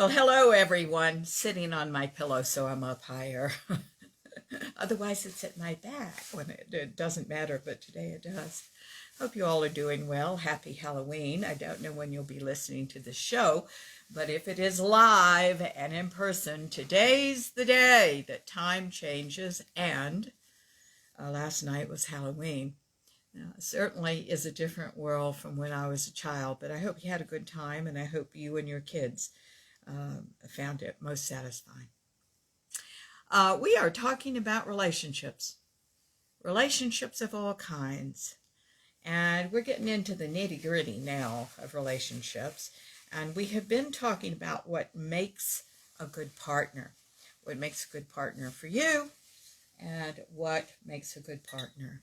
Well, hello everyone. Sitting on my pillow so I'm up higher. Otherwise it's at my back when it doesn't matter, but today it does. Hope you all are doing well. Happy Halloween. I don't know when you'll be listening to the show, but if it is live and in person, today's the day that time changes, and last night was Halloween. Now, it certainly is a different world from when I was a child, but I hope you had a good time, and I hope you and your kids found it most satisfying. We are talking about relationships of all kinds, and we're getting into the nitty-gritty now of relationships, and we have been talking about what makes a good partner, what makes a good partner for you, and what makes a good partner.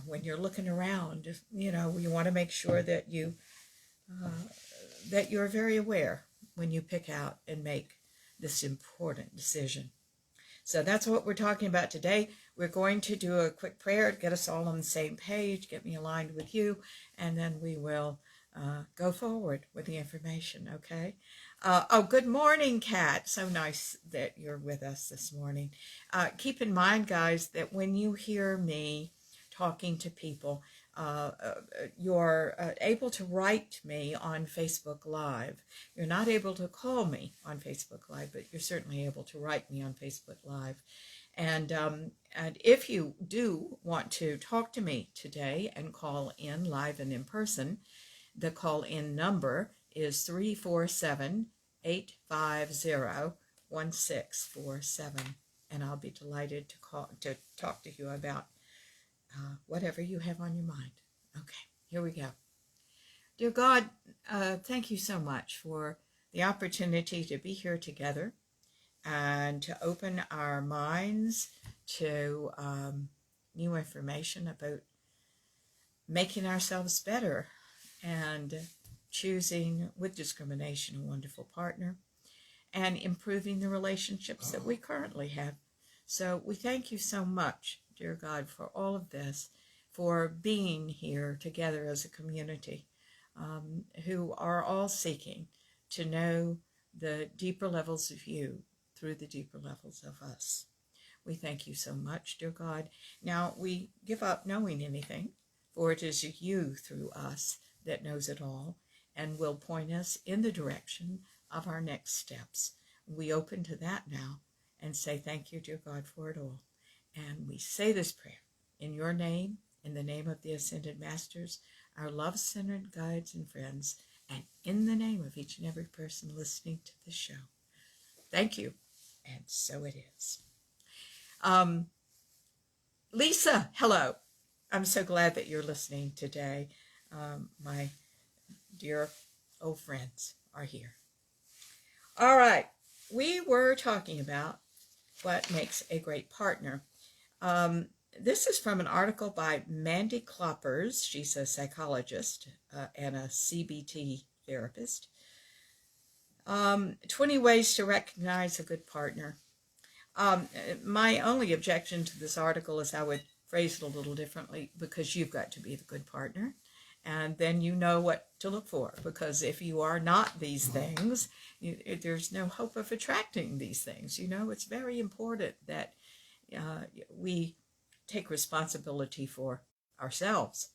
When you're looking around, you want to make sure that you're very aware when you pick out and make this important decision. So that's what we're talking about today. We're going to do a quick prayer to get us all on the same page, get me aligned with you, and then we will go forward with the information, okay? Good morning, Kat. So nice that you're with us this morning. Keep in mind, guys, that when you hear me talking to people, you're able to write me on Facebook Live. You're not able to call me on Facebook Live, but you're certainly able to write me on Facebook Live. And if you do want to talk to me today and call in live and in person, the call-in number is 347-850-1647. And I'll be delighted to talk to you about whatever you have on your mind. Okay, here we go. Dear God, thank you so much for the opportunity to be here together and to open our minds to new information about making ourselves better and choosing with discrimination a wonderful partner and improving the relationships that we currently have. So we thank you so much, dear God, for all of this, for being here together as a community who are all seeking to know the deeper levels of you through the deeper levels of us. We thank you so much, dear God. Now we give up knowing anything, for it is you through us that knows it all and will point us in the direction of our next steps. We open to that now and say thank you, dear God, for it all. And we say this prayer in your name, in the name of the Ascended Masters, our love-centered guides and friends, and in the name of each and every person listening to the show. Thank you, and so it is. Lisa, hello. I'm so glad that you're listening today. My dear old friends are here. All right, we were talking about what makes a great partner. This is from an article by Mandy Kloppers. She's a psychologist and a CBT therapist. 20 ways to recognize a good partner. My only objection to this article is I would phrase it a little differently, because you've got to be the good partner, and then you know what to look for, because if you are not these things, there's no hope of attracting these things. It's very important that we take responsibility for ourselves.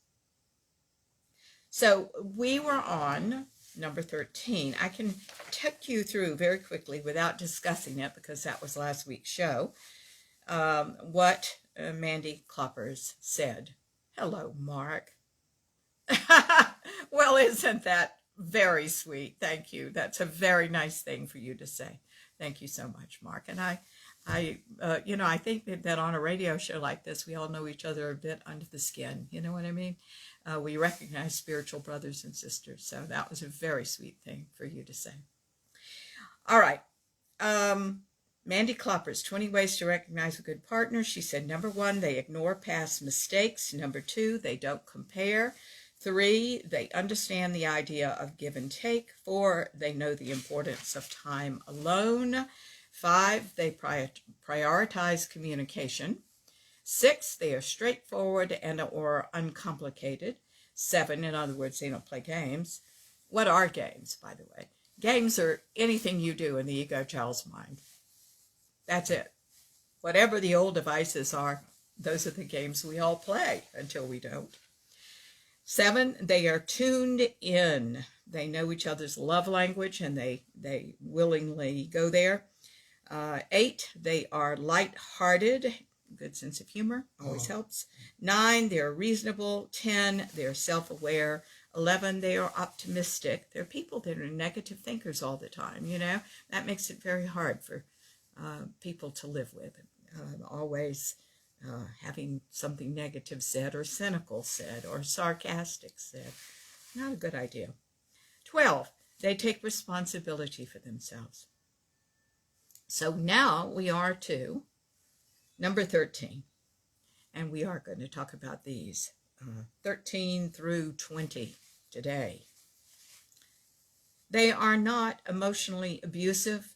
So we were on number 13. I can take you through very quickly without discussing it, because that was last week's show, what Mandy Kloppers said. Hello, Mark. Well, isn't that very sweet? Thank you. That's a very nice thing for you to say. Thank you so much, Mark. And I think that on a radio show like this, we all know each other a bit under the skin. You know what I mean? We recognize spiritual brothers and sisters. So that was a very sweet thing for you to say. All right. Mandy Kloppers, 20 ways to recognize a good partner. She said, number 1, they ignore past mistakes. Number 2, they don't compare. 3, they understand the idea of give and take. 4, they know the importance of time alone. 5, they prioritize communication. 6, they are straightforward and or uncomplicated. 7, in other words, they don't play games. What are games, by the way? Games are anything you do in the ego child's mind. That's it. Whatever the old devices are, those are the games we all play until we don't. 7, they are tuned in. They know each other's love language and they willingly go there. 8, they are light-hearted. Good sense of humor always helps. 9, they're reasonable. 10, they're self-aware. 11, they are optimistic. They're people that are negative thinkers all the time, you know. That makes it very hard for people to live with. Always having something negative said or cynical said or sarcastic said. Not a good idea. 12, they take responsibility for themselves. So now we are to number 13, and we are going to talk about these 13 through 20 today. They are not emotionally abusive,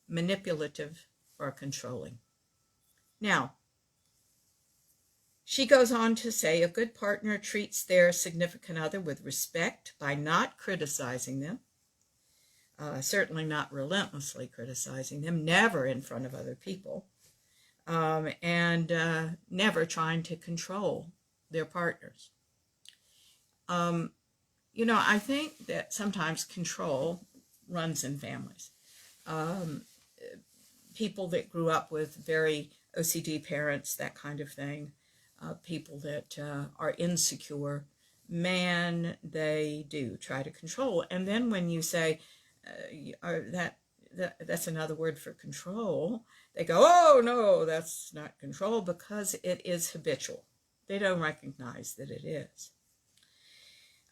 manipulative, or controlling. Now, she goes on to say a good partner treats their significant other with respect by not criticizing them, certainly not relentlessly criticizing them, never in front of other people, and never trying to control their partners. You know, I think that sometimes control runs in families. People that grew up with very OCD parents, that kind of thing, people that are insecure, man, they do try to control. And then when you say that's another word for control, they go, oh, no, that's not control, because it is habitual. They don't recognize that it is.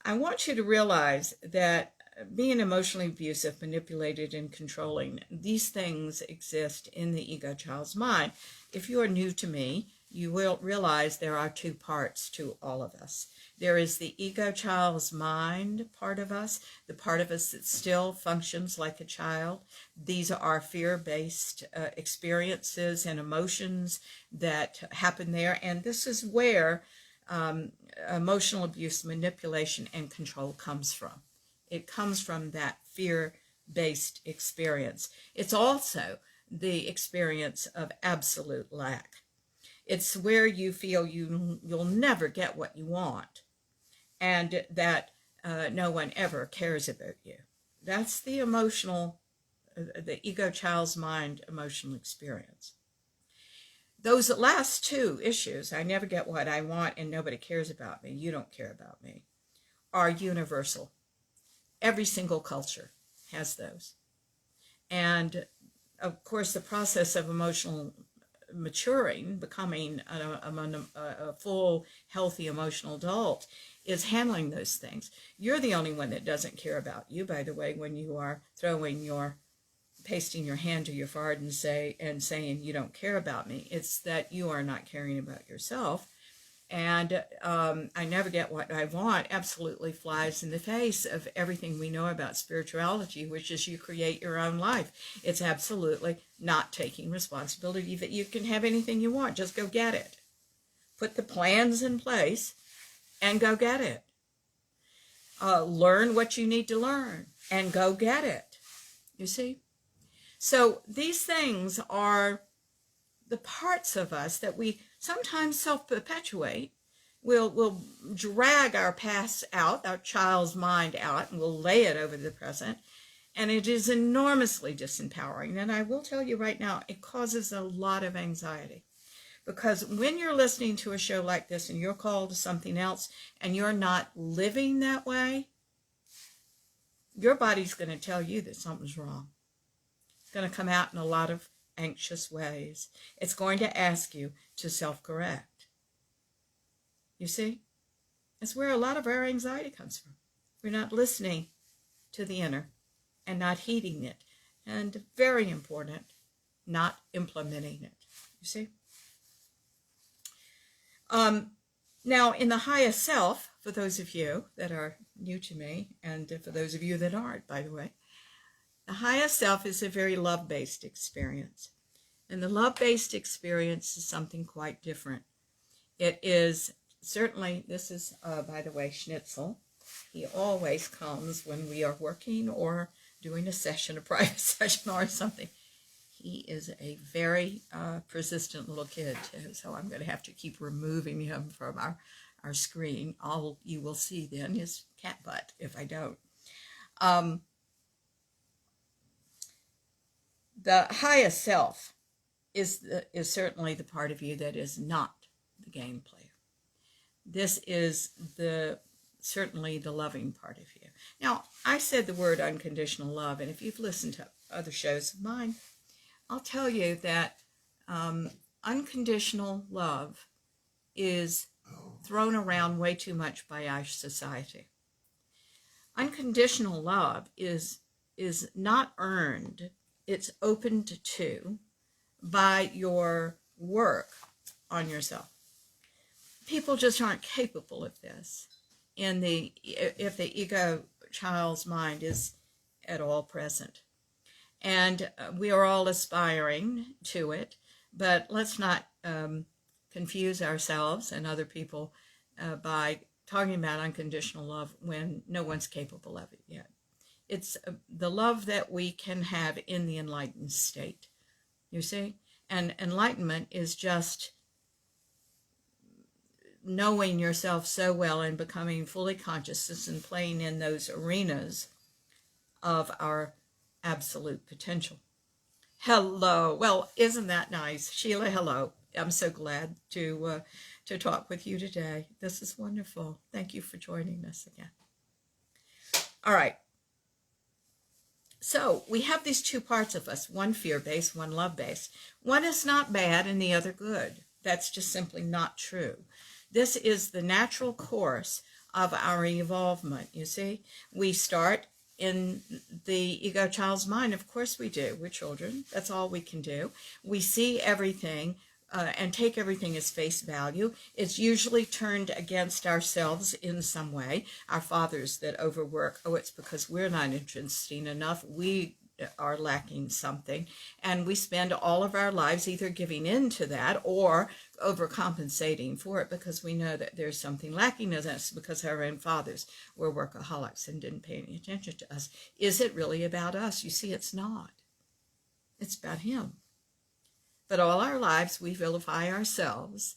I want you to realize that being emotionally abusive, manipulated, and controlling, these things exist in the ego child's mind. If you are new to me, you will realize there are 2 parts to all of us. There is the ego child's mind part of us, the part of us that still functions like a child. These are fear-based experiences and emotions that happen there, and this is where emotional abuse, manipulation, and control comes from. It comes from that fear-based experience. It's also the experience of absolute lack. It's where you feel you'll never get what you want, and that no one ever cares about you. That's the emotional, the ego child's mind emotional experience. Those last 2 issues, I never get what I want and nobody cares about me, you don't care about me, are universal. Every single culture has those. And of course, the process of emotional maturing, becoming a full, healthy emotional adult, is handling those things. You're the only one that doesn't care about you, by the way, when you are pasting your hand to your forehead and saying you don't care about me. It's that you are not caring about yourself. And I never get what I want absolutely flies in the face of everything we know about spirituality, which is you create your own life. It's absolutely not taking responsibility that you can have anything you want. Just go get it. Put the plans in place and go get it. Learn what you need to learn and go get it. You see? So these things are the parts of us that we sometimes self-perpetuate. We'll drag our past out, our child's mind out, and we'll lay it over the present. And it is enormously disempowering. And I will tell you right now, it causes a lot of anxiety. Because when you're listening to a show like this and you're called to something else and you're not living that way, your body's going to tell you that something's wrong. It's going to come out in a lot of anxious ways. It's going to ask you to self-correct. You see? That's where a lot of our anxiety comes from. We're not listening to the inner and not heeding it. And very important, not implementing it. You see? Now, in the highest self, for those of you that are new to me, and for those of you that aren't, by the way, the highest self is a very love-based experience. And the love-based experience is something quite different. It is, certainly, this is, by the way, Schnitzel. He always comes when we are working or doing a session, a private session or something. He is a very persistent little kid, too, so I'm going to have to keep removing him from our screen. All you will see then is cat butt if I don't. The highest self is certainly the part of you that is not the game player. This is certainly the loving part of you. Now, I said the word unconditional love, and if you've listened to other shows of mine, I'll tell you that unconditional love is thrown around way too much by our society. Unconditional love is not earned. It's opened to by your work on yourself. People just aren't capable of this if the ego child's mind is at all present. And we are all aspiring to it, but let's not confuse ourselves and other people by talking about unconditional love when no one's capable of it yet. It's the love that we can have in the enlightened state, you see? And enlightenment is just knowing yourself so well and becoming fully conscious and playing in those arenas of our absolute potential. Hello. Well, isn't that nice? Sheila, hello. I'm so glad to talk with you today. This is wonderful. Thank you for joining us again. All right. So we have these two parts of us, one fear-based, one love-based. One is not bad and the other good. That's just simply not true. This is the natural course of our evolvement, you see. We start in the ego child's mind. Of course we do. We're children. That's all we can do. We see everything and take everything as face value. It's usually turned against ourselves in some way. Our fathers that overwork, oh, it's because we're not interesting enough. We are lacking something. And we spend all of our lives either giving in to that or overcompensating for it because we know that there's something lacking in us because our own fathers were workaholics and didn't pay any attention to us. Is it really about us? You see, it's not. It's about him. But all our lives we vilify ourselves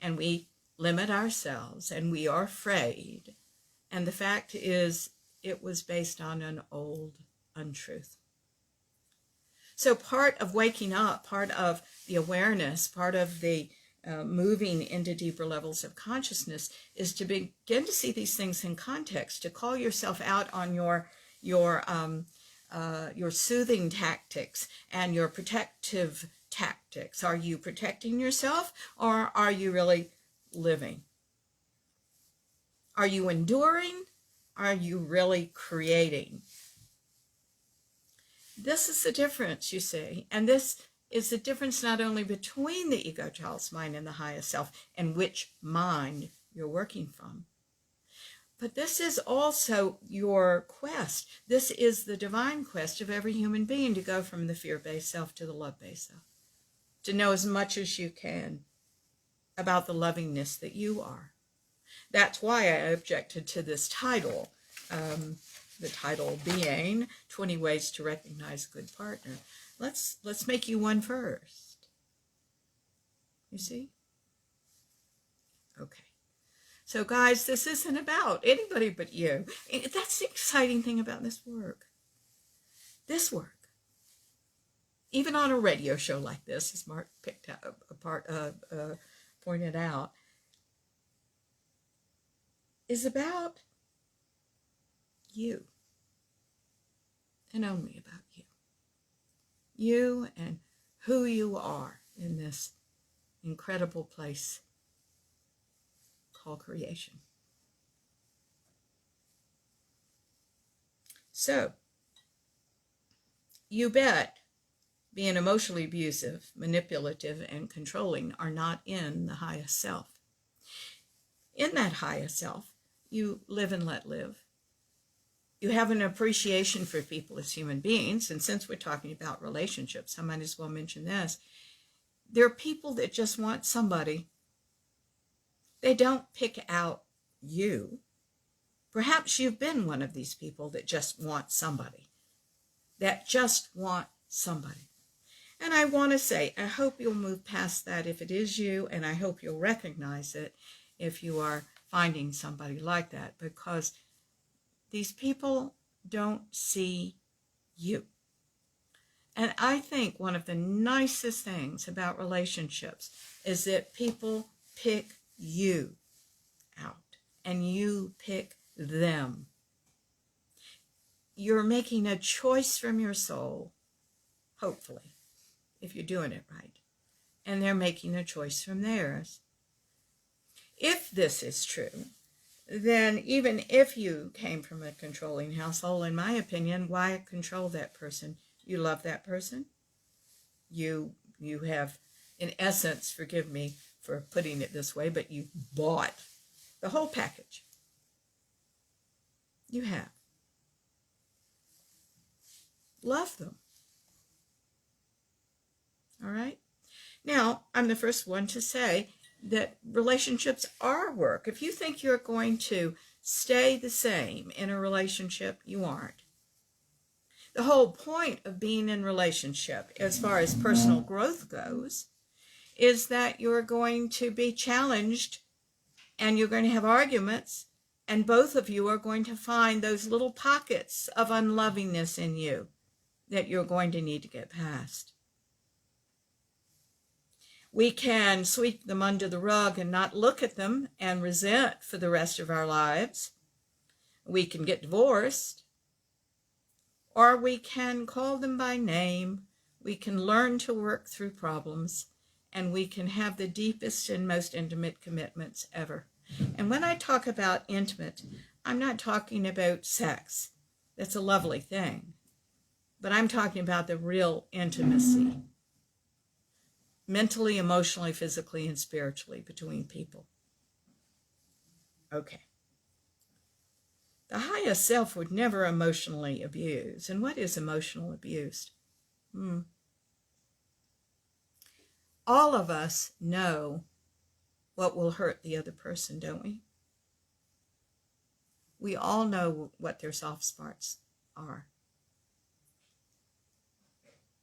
and we limit ourselves and we are afraid. And the fact is, it was based on an old untruth. So part of waking up, part of the awareness, part of the moving into deeper levels of consciousness is to begin to see these things in context, to call yourself out on your soothing tactics and your protective tactics. Are you protecting yourself or are you really living? Are you enduring? Are you really creating? This is the difference, you see, and this is the difference not only between the ego child's mind and the highest self and which mind you're working from, but this is also your quest. This is the divine quest of every human being to go from the fear-based self to the love-based self, to know as much as you can about the lovingness that you are. That's why I objected to this title. The title being 20 Ways to Recognize a Good Partner. Let's make you one first. You see? Okay. So guys, this isn't about anybody but you. That's the exciting thing about this work. This work, even on a radio show like this, as Mark pointed out, is about you, and only about you. You and who you are in this incredible place called creation. So, you bet being emotionally abusive, manipulative, and controlling are not in the highest self. In that highest self, you live and let live. You have an appreciation for people as human beings, and since we're talking about relationships, I might as well mention this. There are people that just want somebody. They don't pick out you. Perhaps you've been one of these people that just want somebody. that just want somebody. And I want to say, I hope you'll move past that if it is you, and I hope you'll recognize it if you are finding somebody like that, because these people don't see you. And I think one of the nicest things about relationships is that people pick you out and you pick them. You're making a choice from your soul, hopefully, if you're doing it right. And they're making a choice from theirs. If this is true, then even if you came from a controlling household, in my opinion, why control that person? You love that person. You have, in essence, forgive me for putting it this way, but you bought the whole package. You have. Love them. All right? Now, I'm the first one to say that relationships are work. If you think you're going to stay the same in a relationship, you aren't. The whole point of being in relationship, as far as personal growth goes, is that you're going to be challenged and you're going to have arguments, and both of you are going to find those little pockets of unlovingness in you that you're going to need to get past. We can sweep them under the rug and not look at them and resent for the rest of our lives. We can get divorced. Or we can call them by name. We can learn to work through problems. And we can have the deepest and most intimate commitments ever. And when I talk about intimate, I'm not talking about sex. That's a lovely thing. But I'm talking about the real intimacy. Mentally, emotionally, physically, and spiritually between people. Okay. The highest self would never emotionally abuse. And what is emotional abuse? All of us know what will hurt the other person, don't we? We all know what their soft spots are.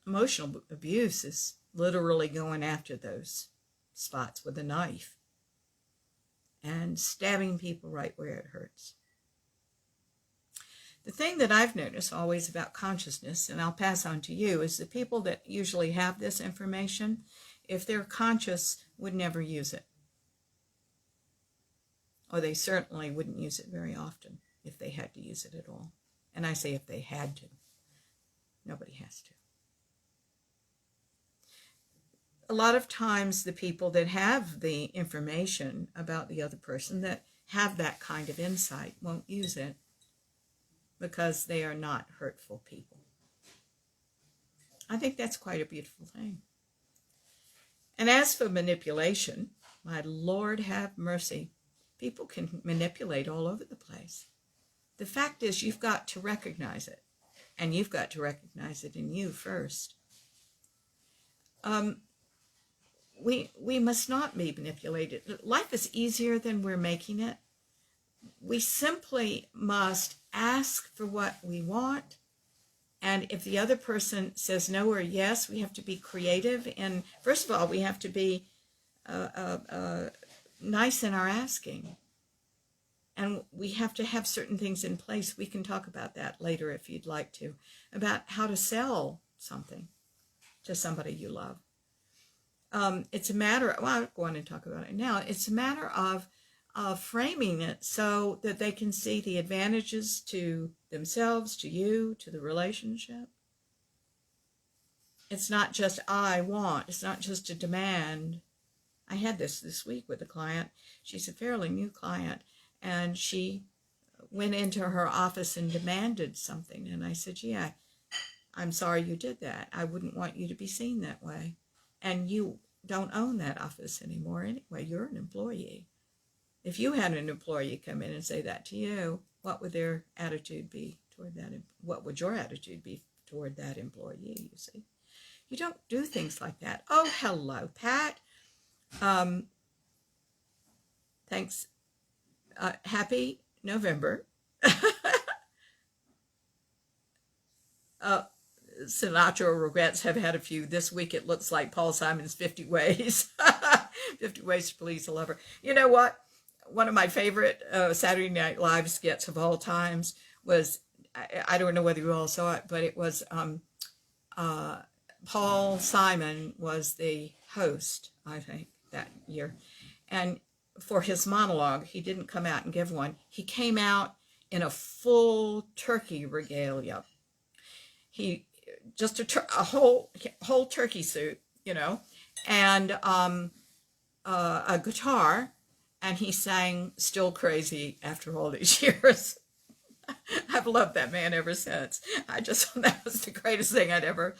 Emotional abuse is literally going after those spots with a knife and stabbing people right where it hurts. The thing that I've noticed always about consciousness, and I'll pass on to you, is the people that usually have this information, if they're conscious, would never use it. Or they certainly wouldn't use it very often if they had to use it at all. And I say if they had to. Nobody has to. A lot of times the people that have the information about the other person, that have that kind of insight, won't use it because they are not hurtful people. I think that's quite a beautiful thing. And as for manipulation, my Lord have mercy. People can manipulate all over the place. The fact is, you've got to recognize it. And you've got to recognize it in you first. We must not be manipulated. Life is easier than we're making it. We simply must ask for what we want. And if the other person says no or yes, we have to be creative. And first of all, we have to be nice in our asking. And we have to have certain things in place. We can talk about that later if you'd like to, about how to sell something to somebody you love. It's a matter of, well, I'll go on and talk about it now. It's a matter of framing it so that they can see the advantages to themselves, to you, to the relationship. It's not just I want. It's not just a demand. I had this week with a client. She's a fairly new client, and she went into her office and demanded something. And I said, yeah, I'm sorry you did that. I wouldn't want you to be seen that way. And you don't own that office anymore anyway. You're an employee. If you had an employee come in and say that to you, what would their attitude be toward that? What would your attitude be toward that employee, you see? You don't do things like that. Oh, hello, Pat. Thanks. Happy November. Sinatra regrets, have had a few. This week it looks like Paul Simon's 50 Ways. 50 Ways to Please a Lover. You know what? One of my favorite Saturday Night Live skits of all times was, I don't know whether you all saw it, but it was Paul Simon was the host, I think, that year. And for his monologue, he didn't come out and give one. He came out in a full turkey regalia. He just a whole turkey suit, you know, and a guitar, and he sang "Still Crazy" after all these years. I've loved that man ever since. I just thought that was the greatest thing I'd ever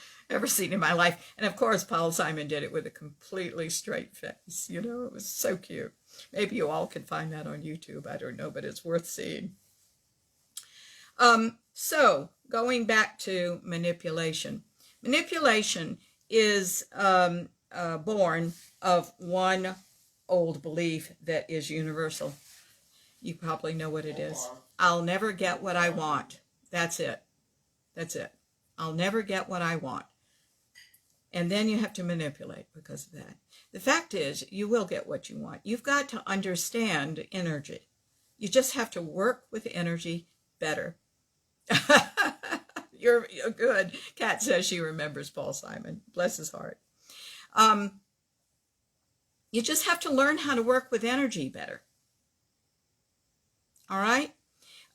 seen in my life. And of course, Paul Simon did it with a completely straight face. You know, it was so cute. Maybe you all can find that on YouTube. I don't know, but it's worth seeing. So going back to manipulation. Manipulation is born of one old belief that is universal. You probably know what it is. I'll never get what I want. That's it. That's it. I'll never get what I want. And then you have to manipulate because of that. The fact is, you will get what you want. You've got to understand energy. You just have to work with energy better. You're good. Kat says she remembers Paul Simon. Bless his heart. You just have to learn how to work with energy better. All right?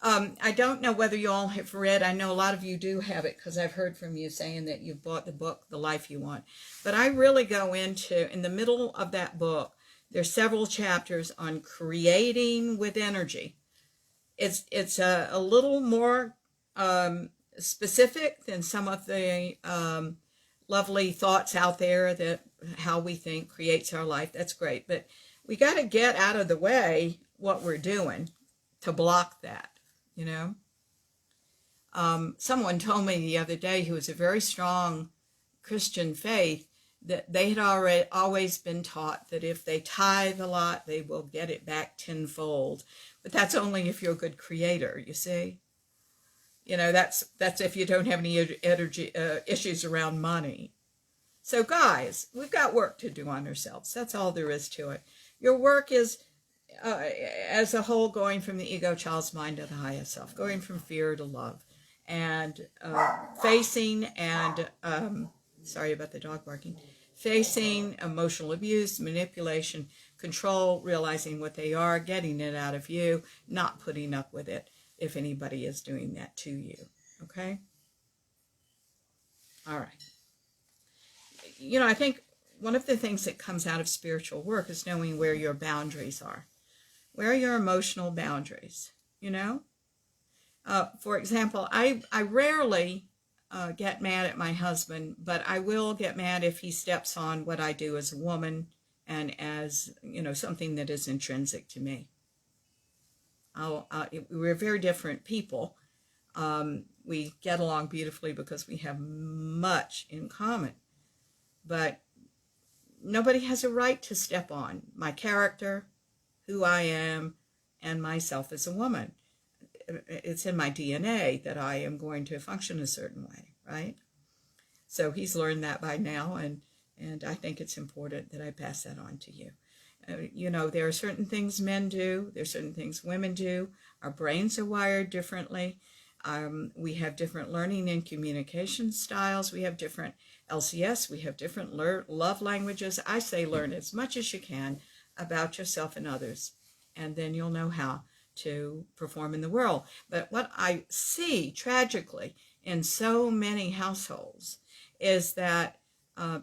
I don't know whether you all have read. I know a lot of you do have it because I've heard from you saying that you've bought the book, The Life You Want. But I really go into, in the middle of that book, there's several chapters on creating with energy. It's a little more specific than some of the lovely thoughts out there that how we think creates our life. That's great. But we got to get out of the way what we're doing to block that, you know. Someone told me the other day who was a very strong Christian faith that they had always been taught that if they tithe a lot, they will get it back tenfold. But that's only if you're a good creator, you see. You know, that's if you don't have any energy issues around money. So guys, we've got work to do on ourselves. That's all there is to it. Your work is, as a whole, going from the ego child's mind to the highest self, going from fear to love, and facing and, sorry about the dog barking, facing emotional abuse, manipulation, control, realizing what they are, getting it out of you, not putting up with it if anybody is doing that to you, okay? All right. You know, I think one of the things that comes out of spiritual work is knowing where your boundaries are. Where are your emotional boundaries, you know? For example, I rarely get mad at my husband, but I will get mad if he steps on what I do as a woman and as, you know, something that is intrinsic to me. We're very different people. We get along beautifully because we have much in common. But nobody has a right to step on my character, who I am, and myself as a woman. It's in my DNA that I am going to function a certain way, right? So he's learned that by now, and I think it's important that I pass that on to you. You know, there are certain things men do, there are certain things women do. Our brains are wired differently. We have different learning and communication styles. We have different LCS. We have different love languages. I say learn as much as you can about yourself and others, and then you'll know how to perform in the world. But what I see tragically in so many households is that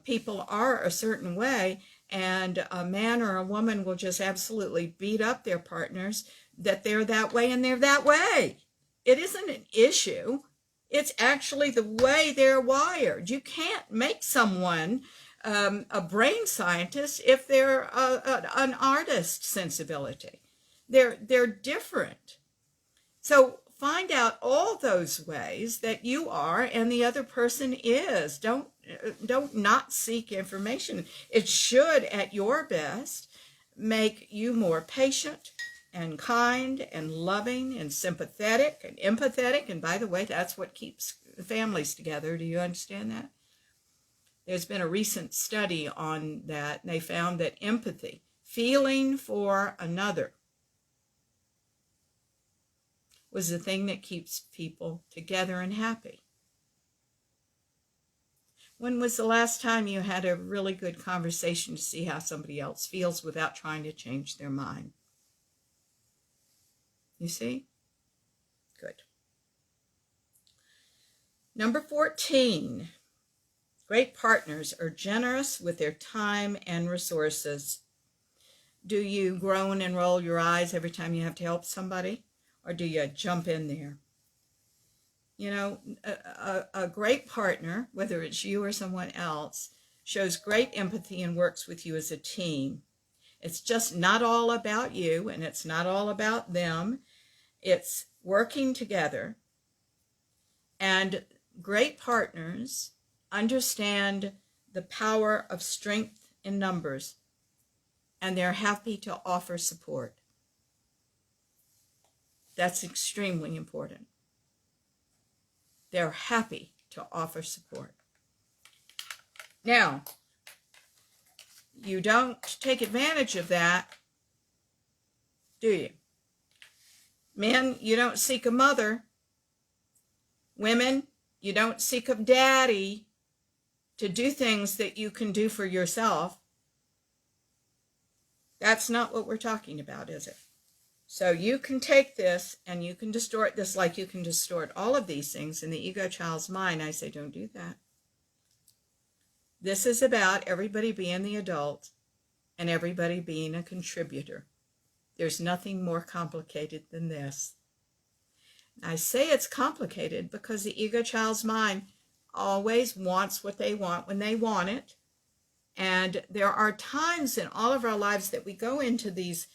people are a certain way, and a man or a woman will just absolutely beat up their partners that they're that way and they're that way. It isn't an issue. It's actually the way they're wired. You can't make someone a brain scientist if they're an artist sensibility. They're different. So find out all those ways that you are and the other person is. Don't not seek information. It should, at your best, make you more patient and kind and loving and sympathetic and empathetic. And by the way, that's what keeps families together. Do you understand that? There's been a recent study on that, and they found that empathy, feeling for another, was the thing that keeps people together and happy. When was the last time you had a really good conversation to see how somebody else feels without trying to change their mind? You see? Good. Number 14. Great partners are generous with their time and resources. Do you groan and roll your eyes every time you have to help somebody? Or do you jump in there? You know, a great partner, whether it's you or someone else, shows great empathy and works with you as a team. It's just not all about you, and it's not all about them. It's working together. And great partners understand the power of strength in numbers, and they're happy to offer support. That's extremely important. They're happy to offer support. Now, you don't take advantage of that, do you? Men, you don't seek a mother. Women, you don't seek a daddy to do things that you can do for yourself. That's not what we're talking about, is it? So you can take this and you can distort this like you can distort all of these things in the ego child's mind. I say, don't do that. This is about everybody being the adult and everybody being a contributor. There's nothing more complicated than this. I say it's complicated because the ego child's mind always wants what they want when they want it. And there are times in all of our lives that we go into these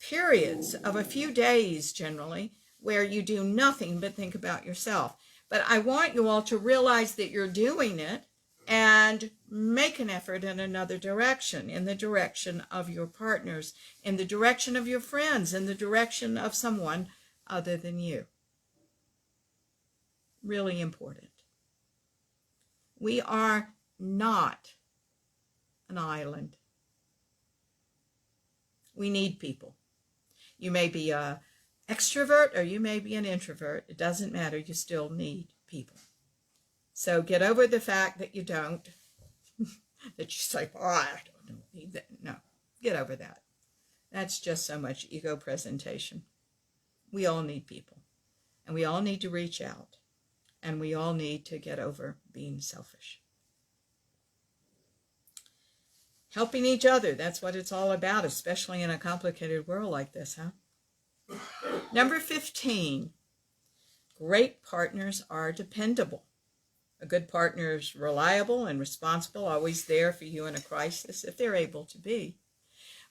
periods of a few days generally where you do nothing but think about yourself. But I want you all to realize that you're doing it and make an effort in another direction, in the direction of your partners, in the direction of your friends, in the direction of someone other than you. Really important. We are not an island. We need people. You may be an extrovert or you may be an introvert. It doesn't matter. You still need people. So get over the fact that you don't, that you say, oh, I don't need that. No, get over that. That's just so much ego presentation. We all need people. And we all need to reach out. And we all need to get over being selfish. Helping each other, that's what it's all about, especially in a complicated world like this, huh? Number 15, great partners are dependable. A good partner is reliable and responsible, always there for you in a crisis, if they're able to be.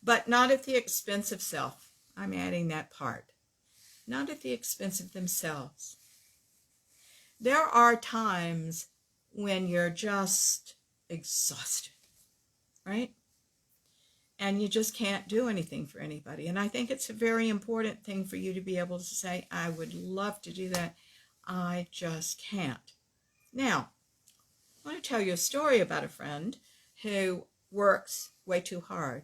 But not at the expense of self. I'm adding that part. Not at the expense of themselves. There are times when you're just exhausted, right? And you just can't do anything for anybody. And I think it's a very important thing for you to be able to say, I would love to do that. I just can't. Now, I want to tell you a story about a friend who works way too hard.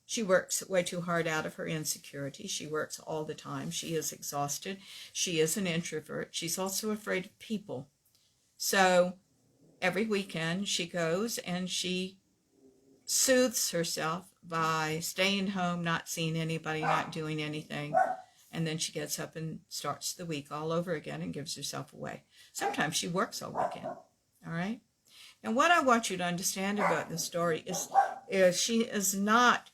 She works way too hard out of her insecurity. She works all the time. She is exhausted. She is an introvert. She's also afraid of people. So every weekend she goes and she soothes herself by staying home, not seeing anybody, not doing anything. And then she gets up and starts the week all over again and gives herself away. Sometimes she works all weekend. All right? And what I want you to understand about this story is she is not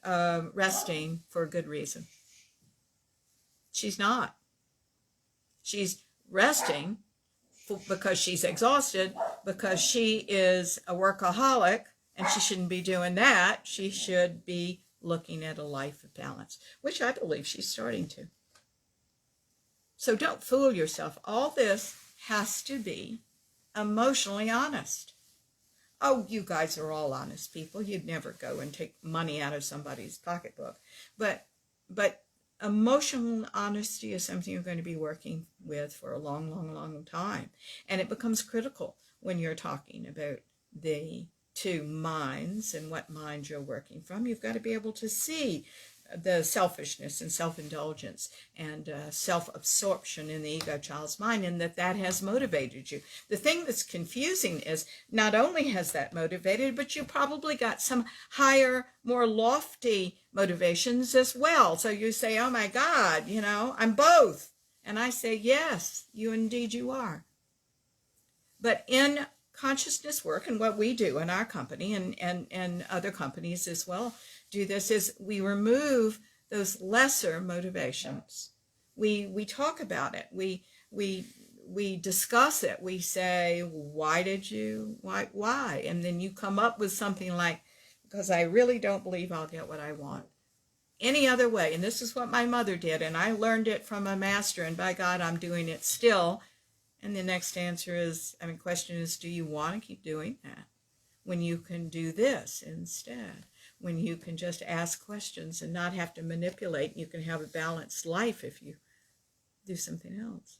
resting for a good reason. She's not. She's resting because she's exhausted, because she is a workaholic, and she shouldn't be doing that. She should be looking at a life of balance, which I believe she's starting to. So don't fool yourself. All this has to be emotionally honest. Oh, you guys are all honest people. You'd never go and take money out of somebody's pocketbook. But emotional honesty is something you're going to be working with for a long, long, long time. And it becomes critical when you're talking about the two minds and what mind you're working from. You've got to be able to see the selfishness and self-indulgence and self-absorption in the ego child's mind, and that has motivated you. The thing that's confusing is not only has that motivated, but you probably got some higher, more lofty motivations as well. So you say, oh my God, I'm both. And I say, yes, indeed you are. But in consciousness work, and what we do in our company and other companies as well do this, is we remove those lesser motivations. We talk about it. We discuss it. We say, why? And then you come up with something like, because I really don't believe I'll get what I want any other way. And this is what my mother did, and I learned it from a master, and by God, I'm doing it still. And the next answer is, question is, do you want to keep doing that when you can do this instead? When you can just ask questions and not have to manipulate, you can have a balanced life if you do something else.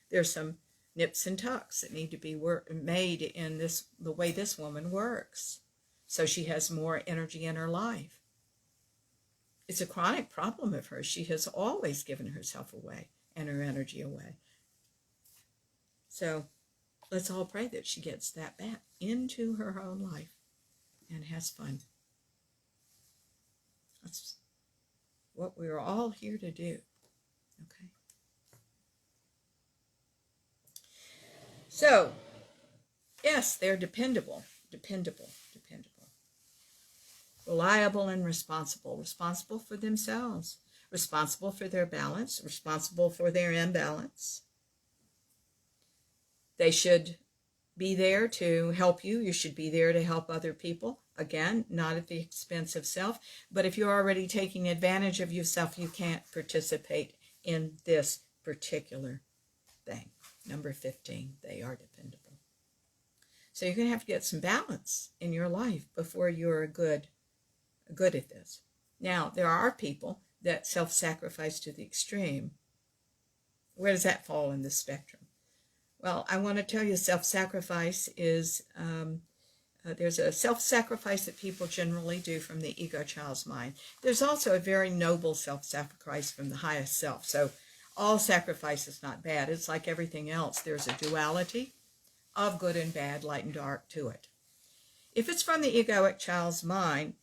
There's some nips and tucks that need to be made in the way this woman works, so she has more energy in her life. It's a chronic problem of hers. She has always given herself away and her energy away. So let's all pray that she gets that back into her own life and has fun. That's what we're all here to do. Okay. So, yes, they're dependable. Reliable and responsible. Responsible for themselves. Responsible for their balance. Responsible for their imbalance. They should be there to help you. You should be there to help other people. Again, not at the expense of self. But if you're already taking advantage of yourself, you can't participate in this particular thing. Number 15, they are dependable. So you're going to have to get some balance in your life before you're good at this. Now, there are people that self-sacrifice to the extreme. Where does that fall in the spectrum? Well, I want to tell you, self-sacrifice is, there's a self-sacrifice that people generally do from the ego child's mind. There's also a very noble self-sacrifice from the highest self. So all sacrifice is not bad. It's like everything else. There's a duality of good and bad, light and dark to it. If it's from the egoic child's mind,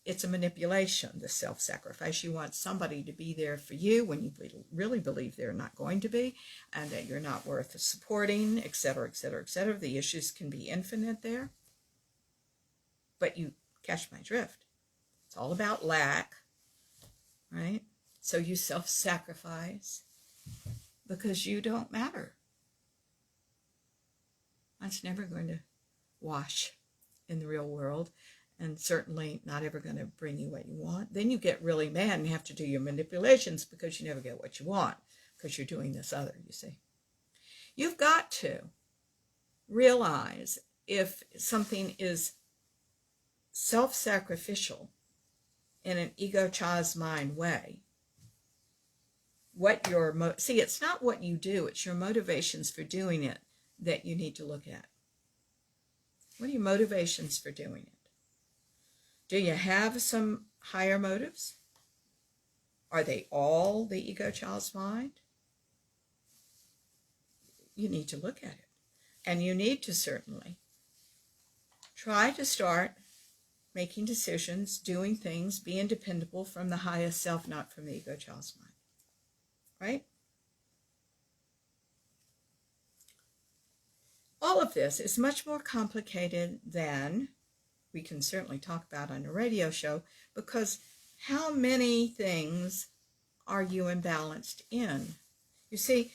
it's a manipulation, the self-sacrifice. You want somebody to be there for you when you really believe they're not going to be, and that you're not worth supporting, etc., etc., etc. The issues can be infinite there. But you catch my drift. It's all about lack, right? So you self-sacrifice because you don't matter. That's never going to wash in the real world, and certainly not ever going to bring you what you want. Then you get really mad and have to do your manipulations because you never get what you want, because you're doing this other, you see. You've got to realize if something is self-sacrificial in an ego child's mind way, what your see, it's not what you do, it's your motivations for doing it that you need to look at. What are your motivations for doing it? Do you have some higher motives? Are they all the ego child's mind? You need to look at it. And you need to certainly try to start making decisions, doing things, being dependable from the highest self, not from the ego child's mind. Right? All of this is much more complicated than we can certainly talk about on a radio show, because how many things are you imbalanced in? You see,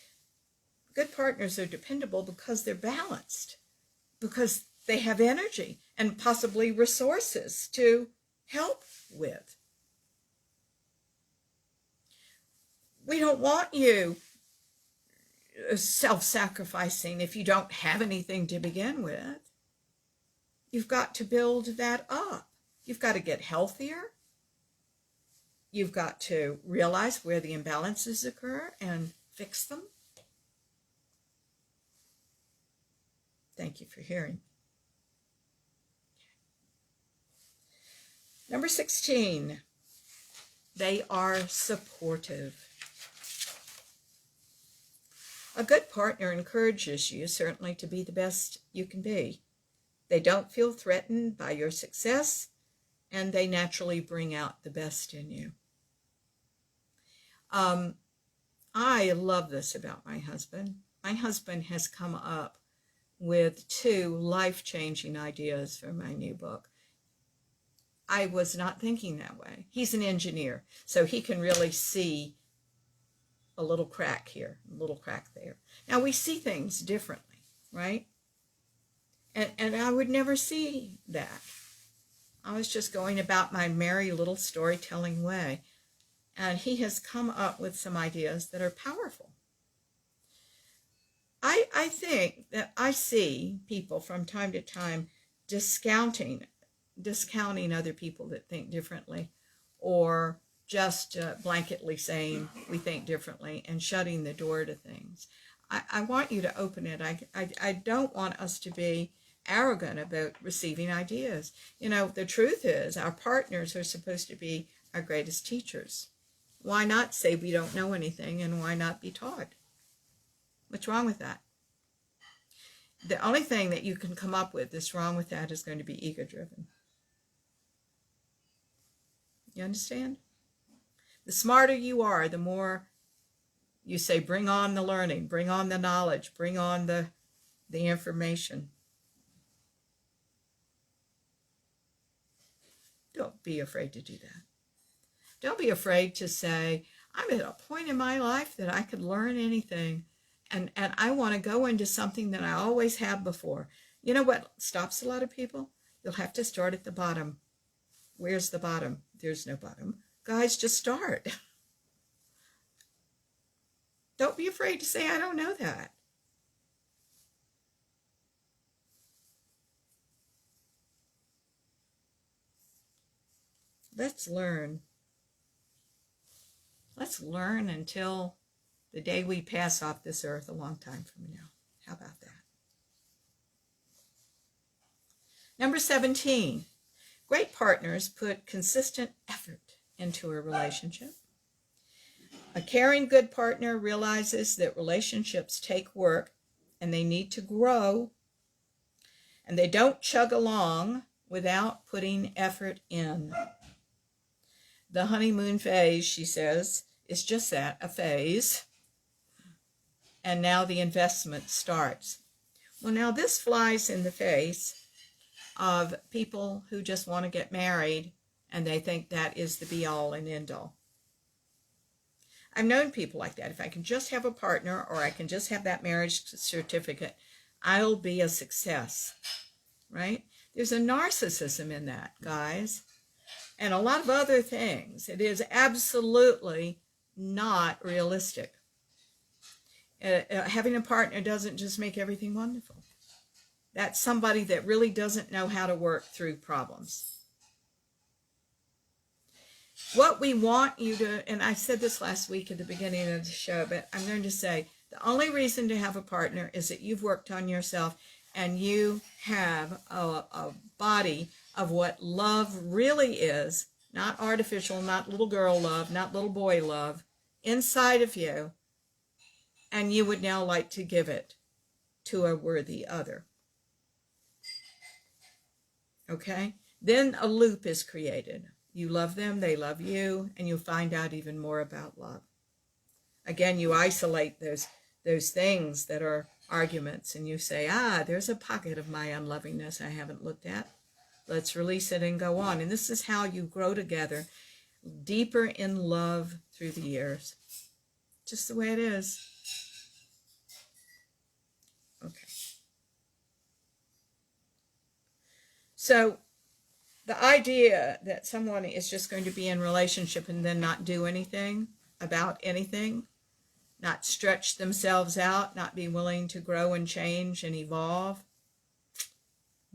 good partners are dependable because they're balanced, because they have energy and possibly resources to help with. We don't want you self-sacrificing if you don't have anything to begin with. You've got to build that up. You've got to get healthier. You've got to realize where the imbalances occur and fix them. Thank you for hearing. Number 16, they are supportive. A good partner encourages you, certainly, to be the best you can be. They don't feel threatened by your success, and they naturally bring out the best in you. I love this about my husband. My husband has come up with 2 life-changing ideas for my new book. I was not thinking that way. He's an engineer, so he can really see a little crack here, a little crack there. Now, we see things differently, right? And I would never see that. I was just going about my merry little storytelling way. And he has come up with some ideas that are powerful. I think that I see people from time to time discounting other people that think differently, or just blanketly saying we think differently and shutting the door to things. I want you to open it. I don't want us to be arrogant about receiving ideas. You know, the truth is our partners are supposed to be our greatest teachers. Why not say we don't know anything, and why not be taught? What's wrong with that? The only thing that you can come up with that's wrong with that is going to be ego-driven. You understand? The smarter you are, the more you say, bring on the learning, bring on the knowledge, bring on the information. Don't be afraid to do that. Don't be afraid to say, I'm at a point in my life that I could learn anything, and I want to go into something that I always have before. You know what stops a lot of people? You'll have to start at the bottom. Where's the bottom? There's no bottom. Guys, just start. Don't be afraid to say, I don't know that. Let's learn. Let's learn until the day we pass off this earth a long time from now. How about that? Number 17, great partners put consistent effort into a relationship. A caring, good partner realizes that relationships take work and they need to grow, and they don't chug along without putting effort in. The honeymoon phase, she says, is just that, a phase. And now the investment starts. Well, now this flies in the face of people who just want to get married and they think that is the be-all and end-all. I've known people like that. If I can just have a partner, or I can just have that marriage certificate, I'll be a success, right? There's a narcissism in that, guys, and a lot of other things. It is absolutely not realistic. Having a partner doesn't just make everything wonderful. That's somebody that really doesn't know how to work through problems. What we want you to, and I said this last week at the beginning of the show, but I'm going to say, the only reason to have a partner is that you've worked on yourself and you have a body of what love really is, not artificial, not little girl love, not little boy love, inside of you, and you would now like to give it to a worthy other. Okay? Then a loop is created. You love them, they love you, and you find out even more about love. Again, you isolate those things that are arguments, and you say, there's a pocket of my unlovingness I haven't looked at. Let's release it and go on. And this is how you grow together, deeper in love through the years. Just the way it is. Okay. So the idea that someone is just going to be in relationship and then not do anything about anything, not stretch themselves out, not be willing to grow and change and evolve,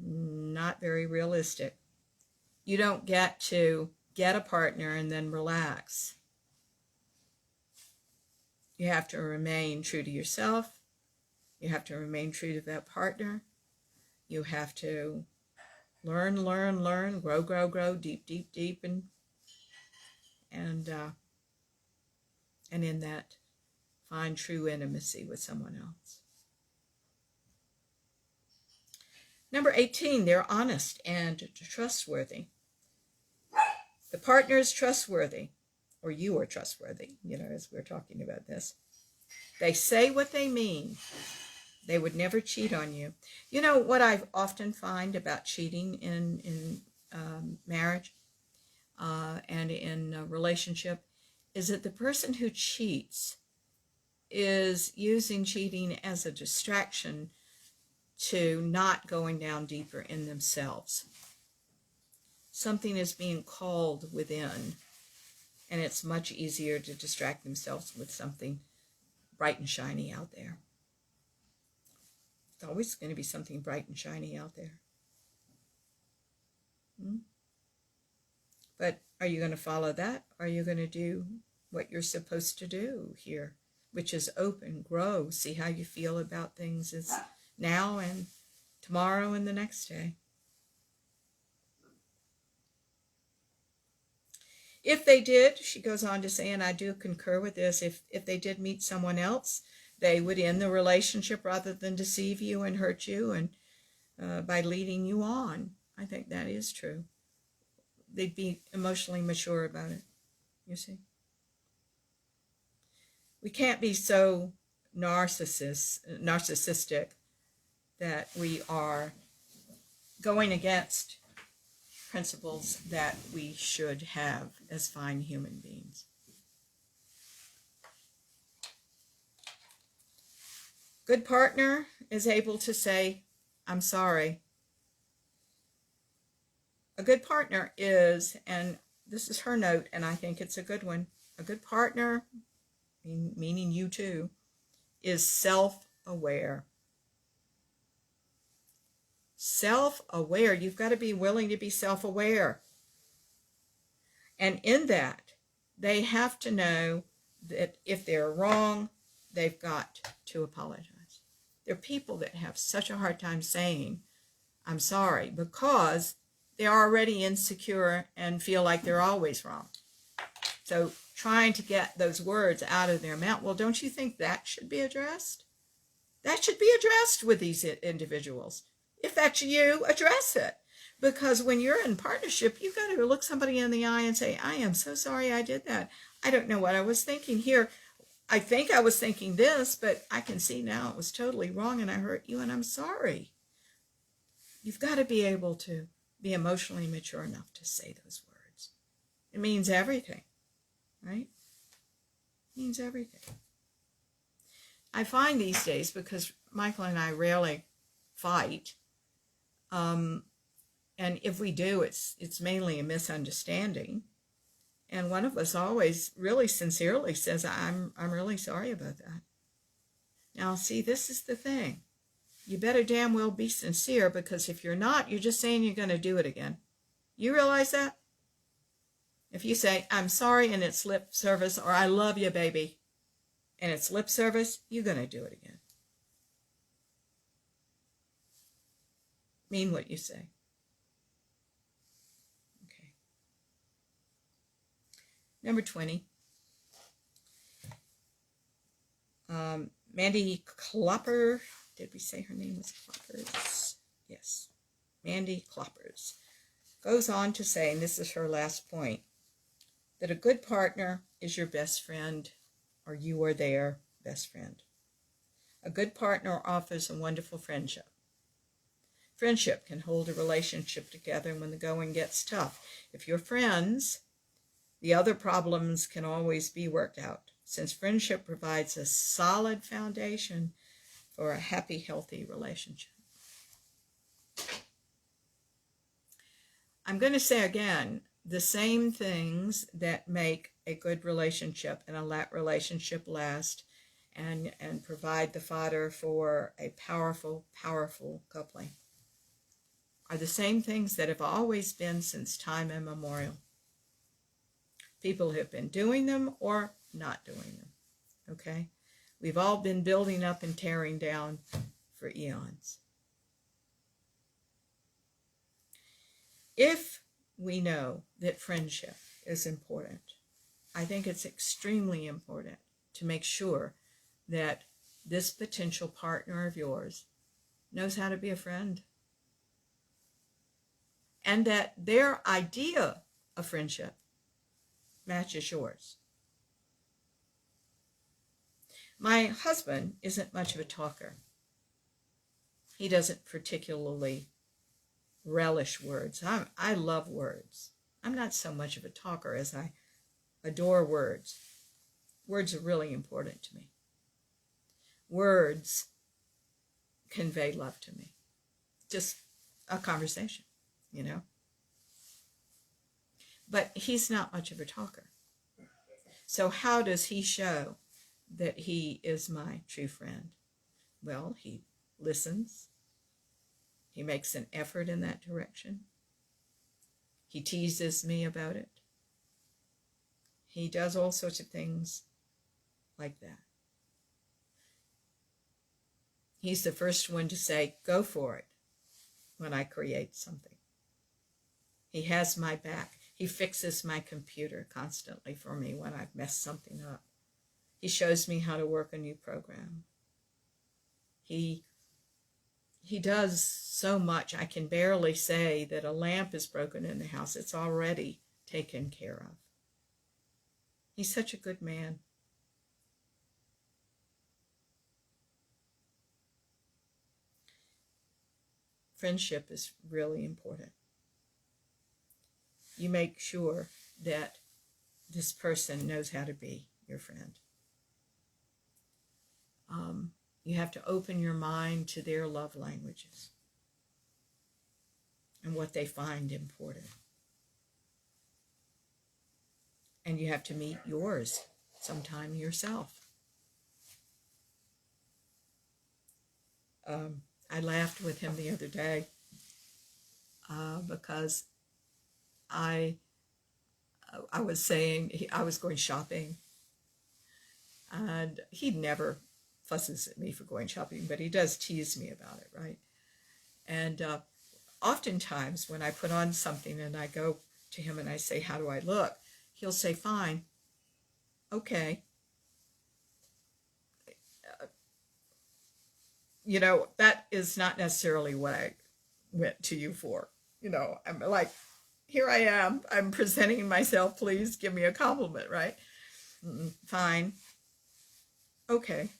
not very realistic. You don't get to get a partner and then relax. You have to remain true to yourself. You have to remain true to that partner. You have to learn, grow, deep, and in that, find true intimacy with someone else. Number 18, they're honest and trustworthy. The partner is trustworthy, or you are trustworthy, as we're talking about this. They say what they mean. They would never cheat on you. You know what I often find about cheating in marriage and in a relationship is that the person who cheats is using cheating as a distraction to not going down deeper in themselves. Something is being called within, and it's much easier to distract themselves with something bright and shiny out there. It's always going to be something bright and shiny out there. But are you going to follow that? Or are you going to do what you're supposed to do here, which is open, grow, see how you feel about things as now and tomorrow and the next day? If they did, she goes on to say, and I do concur with this, if they did meet someone else, they would end the relationship rather than deceive you and hurt you and by leading you on. I think that is true. They'd be emotionally mature about it, you see. We can't be so narcissistic that we are going against principles that we should have as fine human beings. Good partner is able to say, I'm sorry. A good partner is, and this is her note, and I think it's a good one, a good partner, meaning you too, is self-aware. Self-aware. You've got to be willing to be self-aware. And in that, they have to know that if they're wrong, they've got to apologize. There are people that have such a hard time saying, I'm sorry, because they're already insecure and feel like they're always wrong. So trying to get those words out of their mouth, well, don't you think that should be addressed? That should be addressed with these individuals. If that's you, address it. Because when you're in partnership, you've got to look somebody in the eye and say, I am so sorry I did that. I don't know what I was thinking here. I think I was thinking this, but I can see now it was totally wrong and I hurt you and I'm sorry. You've got to be able to be emotionally mature enough to say those words. It means everything, right? It means everything. I find these days, because Michael and I rarely fight, and if we do, it's mainly a misunderstanding. And one of us always really sincerely says, I'm really sorry about that. Now, see, this is the thing. You better damn well be sincere, because if you're not, you're just saying you're going to do it again. You realize that? If you say, I'm sorry, and it's lip service, or I love you, baby, and it's lip service, you're going to do it again. Mean what you say. Okay. Number 20. Mandy Kloppers. Did we say her name was Kloppers? Yes. Mandy Kloppers goes on to say, and this is her last point, that a good partner is your best friend, or you are their best friend. A good partner offers a wonderful friendship. Friendship can hold a relationship together when the going gets tough. If you're friends, the other problems can always be worked out, since friendship provides a solid foundation for a happy, healthy relationship. I'm going to say again, the same things that make a good relationship and a relationship last and provide the fodder for a powerful, powerful coupling are the same things that have always been since time immemorial. People have been doing them or not doing them. Okay? We've all been building up and tearing down for eons. If we know that friendship is important, I think it's extremely important to make sure that this potential partner of yours knows how to be a friend, and that their idea of friendship matches yours. My husband isn't much of a talker. He doesn't particularly relish words. I love words. I'm not so much of a talker as I adore words. Words are really important to me. Words convey love to me. Just a conversation, you know. But he's not much of a talker. So how does he show that he is my true friend? Well, he listens. He makes an effort in that direction. He teases me about it. He does all sorts of things like that. He's the first one to say, go for it, when I create something. He has my back. He fixes my computer constantly for me when I've messed something up. He shows me how to work a new program. He does so much. I can barely say that a lamp is broken in the house. It's already taken care of. He's such a good man. Friendship is really important. You make sure that this person knows how to be your friend. You have to open your mind to their love languages and what they find important. And you have to meet yours sometime yourself. I laughed with him the other day because I was saying I was going shopping, and he never fusses at me for going shopping, but he does tease me about it, right? And oftentimes when I put on something and I go to him and I say, how do I look? He'll say, fine, okay. You know, that is not necessarily what I went to you for. You know, I'm like, here I am. I'm presenting myself. Please give me a compliment, right? Fine. Okay.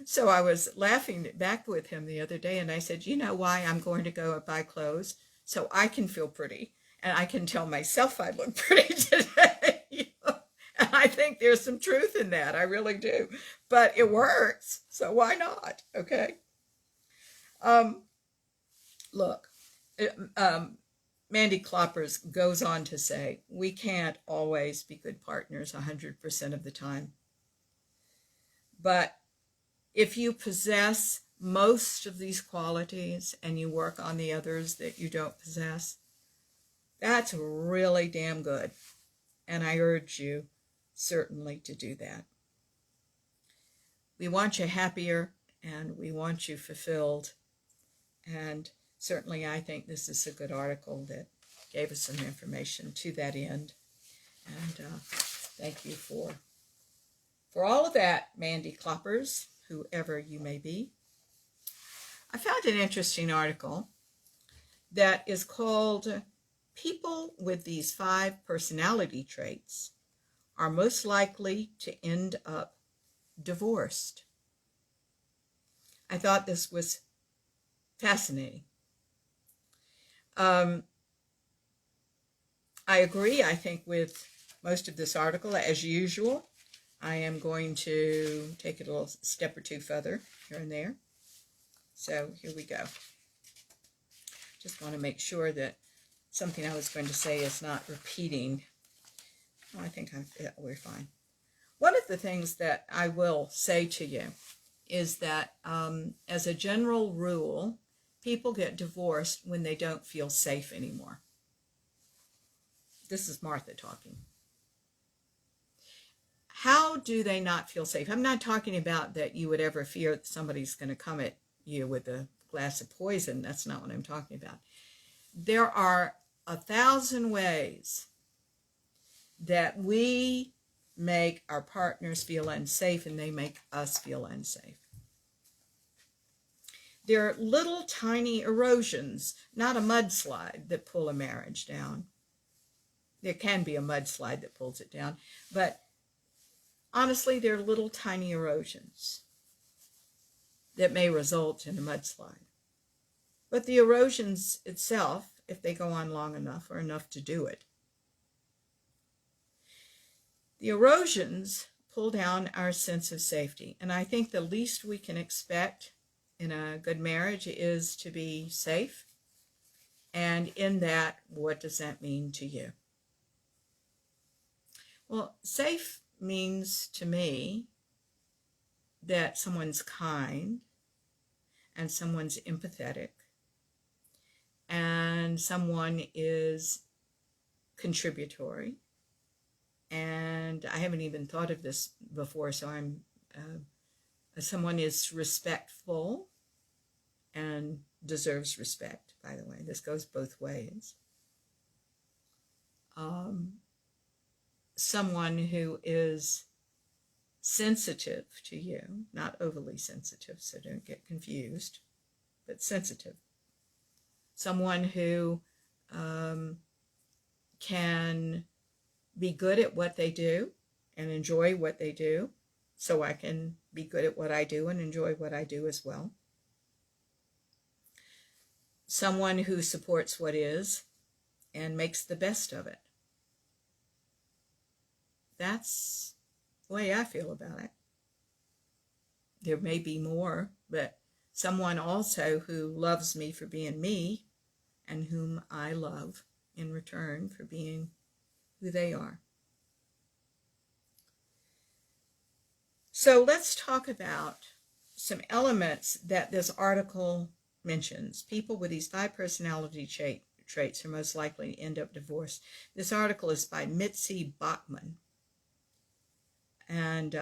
So I was laughing back with him the other day, and I said, you know why I'm going to go and buy clothes? So I can feel pretty, and I can tell myself I look pretty today. You know? And I think there's some truth in that. I really do. But it works, so why not? Okay. Look, Mandy Kloppers goes on to say, we can't always be good partners 100% of the time. But if you possess most of these qualities and you work on the others that you don't possess, that's really damn good. And I urge you certainly to do that. We want you happier and we want you fulfilled. And certainly I think this is a good article that gave us some information to that end. And thank you for all of that, Mandy Kloppers, whoever you may be. I found an interesting article that is called People with These 5 Personality Traits Are Most Likely to End Up Divorced. I thought this was fascinating. I agree, I think, with most of this article. As usual, I am going to take it a little step or two further here and there. So here we go. Just want to make sure that something I was going to say is not repeating. Oh, I think we're fine. One of the things that I will say to you is that as a general rule, people get divorced when they don't feel safe anymore. This is Martha talking. How do they not feel safe? I'm not talking about that you would ever fear that somebody's going to come at you with a glass of poison. That's not what I'm talking about. There are 1,000 ways that we make our partners feel unsafe, and they make us feel unsafe. There are little tiny erosions, not a mudslide, that pull a marriage down. There can be a mudslide that pulls it down, but honestly, there are little tiny erosions that may result in a mudslide. But the erosions itself, if they go on long enough, are enough to do it. The erosions pull down our sense of safety, and I think the least we can expect in a good marriage is to be safe. And in that, what does that mean to you? Well, safe means to me that someone's kind, and someone's empathetic, and someone is contributory. And I haven't even thought of this before, so someone is respectful and deserves respect, by the way. This goes both ways. Someone who is sensitive to you, not overly sensitive, so don't get confused, but sensitive. Someone who can be good at what they do and enjoy what they do, so I can be good at what I do and enjoy what I do as well. Someone who supports what is and makes the best of it. That's the way I feel about it. There may be more, but someone also who loves me for being me, and whom I love in return for being who they are. So let's talk about some elements that this article mentions. People with these 5 personality traits are most likely to end up divorced. This article is by Mitzi Bachman. And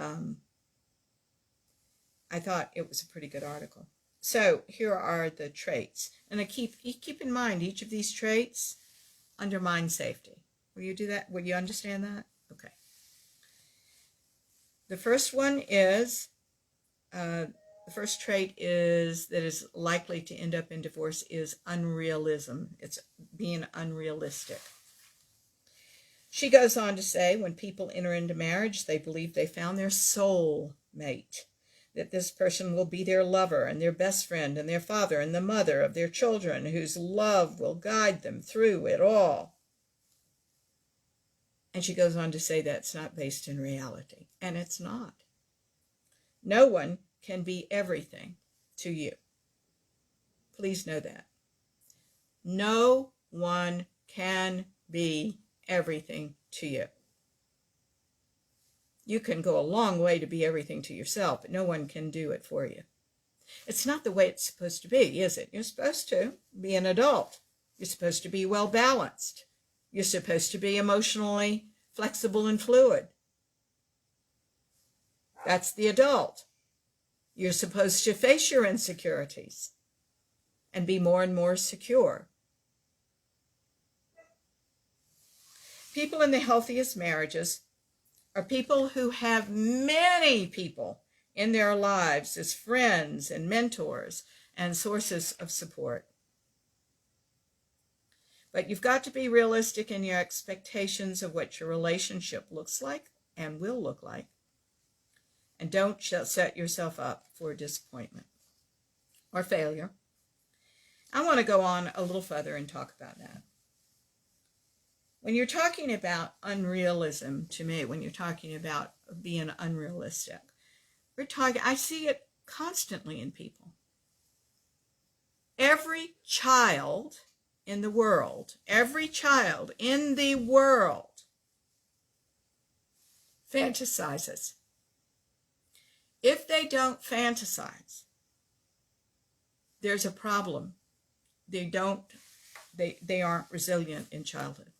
I thought it was a pretty good article. So here are the traits. And keep in mind, each of these traits undermine safety. Will you do that? Will you understand that? Okay. The first one is, the first trait is that is likely to end up in divorce is unrealism. It's being unrealistic. She goes on to say, when people enter into marriage, they believe they found their soul mate, that this person will be their lover and their best friend and their father and the mother of their children, whose love will guide them through it all. And she goes on to say that's not based in reality. And it's not. No one can be everything to you. Please know that. No one can be everything to you. You can go a long way to be everything to yourself, but no one can do it for you. It's not the way it's supposed to be, is it? You're supposed to be an adult. You're supposed to be well balanced. You're supposed to be emotionally flexible and fluid. That's the adult. You're supposed to face your insecurities and be more and more secure. People in the healthiest marriages are people who have many people in their lives as friends and mentors and sources of support. But you've got to be realistic in your expectations of what your relationship looks like and will look like. And don't set yourself up for disappointment or failure. I want to go on a little further and talk about that. When you're talking about unrealism, to me, when you're talking about being unrealistic, I see it constantly in people. Every child in the world fantasizes. If they don't fantasize, there's a problem. They aren't resilient in childhood.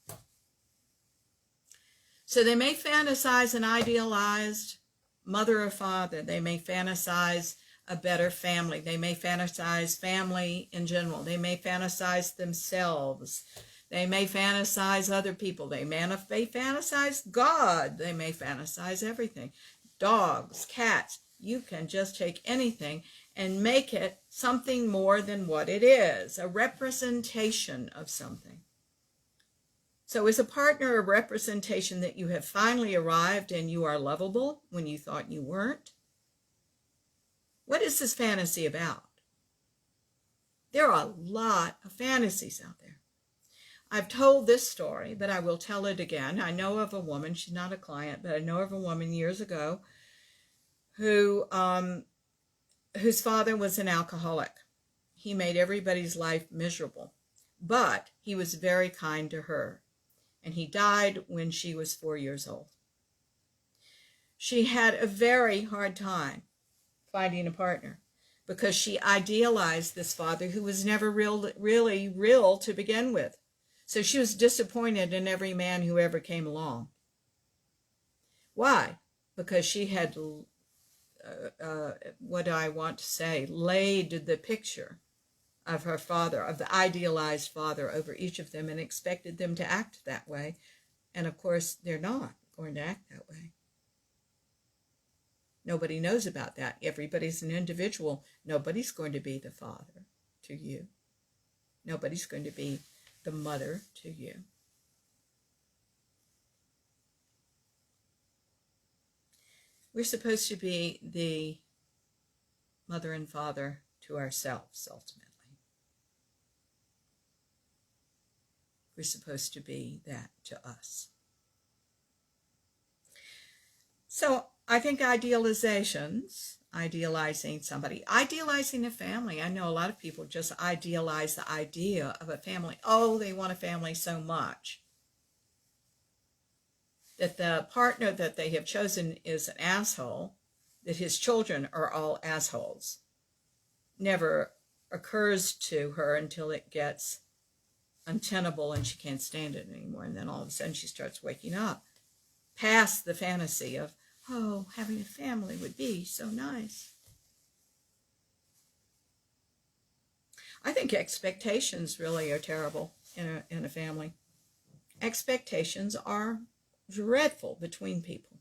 So they may fantasize an idealized mother or father. They may fantasize a better family. They may fantasize family in general. They may fantasize themselves. They may fantasize other people. They fantasize God. They may fantasize everything. Dogs, cats. You can just take anything and make it something more than what it is, a representation of something. So is a partner a representation that you have finally arrived and you are lovable when you thought you weren't? What is this fantasy about? There are a lot of fantasies out there. I've told this story, but I will tell it again. I know of a woman, she's not a client, but I know of a woman years ago who whose father was an alcoholic. He made everybody's life miserable, but he was very kind to her. And he died when she was 4 years old. She had a very hard time finding a partner because she idealized this father who was never really real to begin with. So she was disappointed in every man who ever came along. Why? Because she had, what do I want to say, laid the picture of her father, of the idealized father, over each of them and expected them to act that way. And of course, they're not going to act that way. Nobody knows about that. Everybody's an individual. Nobody's going to be the father to you. Nobody's going to be the mother to you. We're supposed to be the mother and father to ourselves, ultimately. We're supposed to be that to us. So I think idealizations, idealizing somebody, idealizing a family. I know a lot of people just idealize the idea of a family. Oh, they want a family so much that the partner that they have chosen is an asshole, that his children are all assholes. Never occurs to her until it gets untenable and she can't stand it anymore. And then all of a sudden she starts waking up past the fantasy of, oh, having a family would be so nice. I think expectations really are terrible in a family. Expectations are dreadful between people.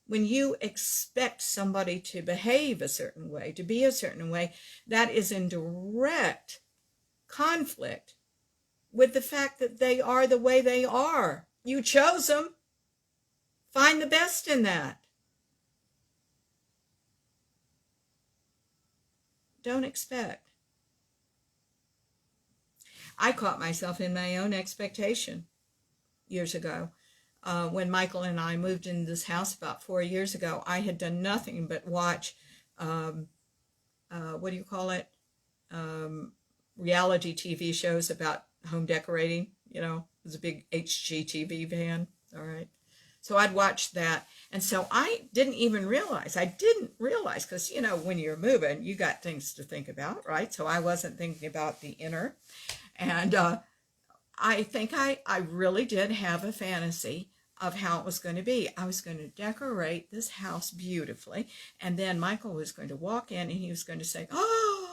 When you expect somebody to behave a certain way, to be a certain way, that is in direct conflict with the fact that they are the way they are. You chose them. Find the best in that. Don't expect. I caught myself in my own expectation years ago. When Michael and I moved into this house about 4 years ago, I had done nothing but watch, what do you call it? Reality TV shows about home decorating. You know, it was a big HGTV van. All right. So I'd watched that. And so I didn't realize, because, you know, when you're moving, you got things to think about, right? So I wasn't thinking about the inner. And I think I really did have a fantasy of how it was going to be. I was going to decorate this house beautifully. And then Michael was going to walk in and he was going to say, oh,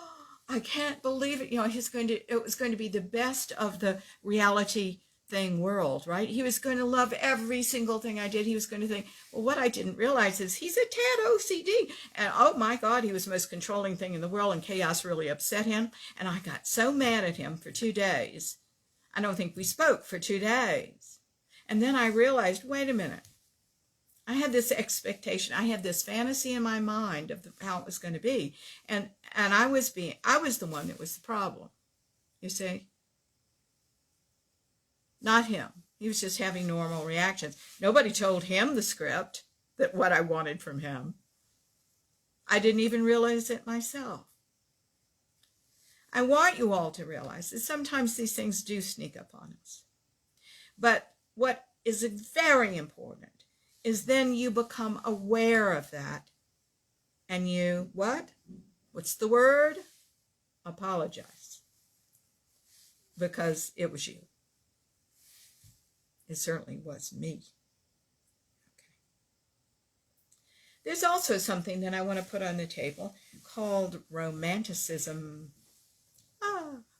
I can't believe it. You know, it was going to be the best of the reality thing world, right? He was going to love every single thing I did. He was going to think, well, what I didn't realize is he's a tad OCD. And oh my God, he was the most controlling thing in the world, and chaos really upset him. And I got so mad at him for 2 days. I don't think we spoke for 2 days. And then I realized, wait a minute. I had this expectation. I had this fantasy in my mind of how it was going to be. And I was the one that was the problem. You see? Not him. He was just having normal reactions. Nobody told him the script, that what I wanted from him. I didn't even realize it myself. I want you all to realize that sometimes these things do sneak up on us. But what is very important is then you become aware of that. And you, what? What's the word? Apologize. Because it was you. It certainly was me. Okay. There's also something that I want to put on the table called romanticism.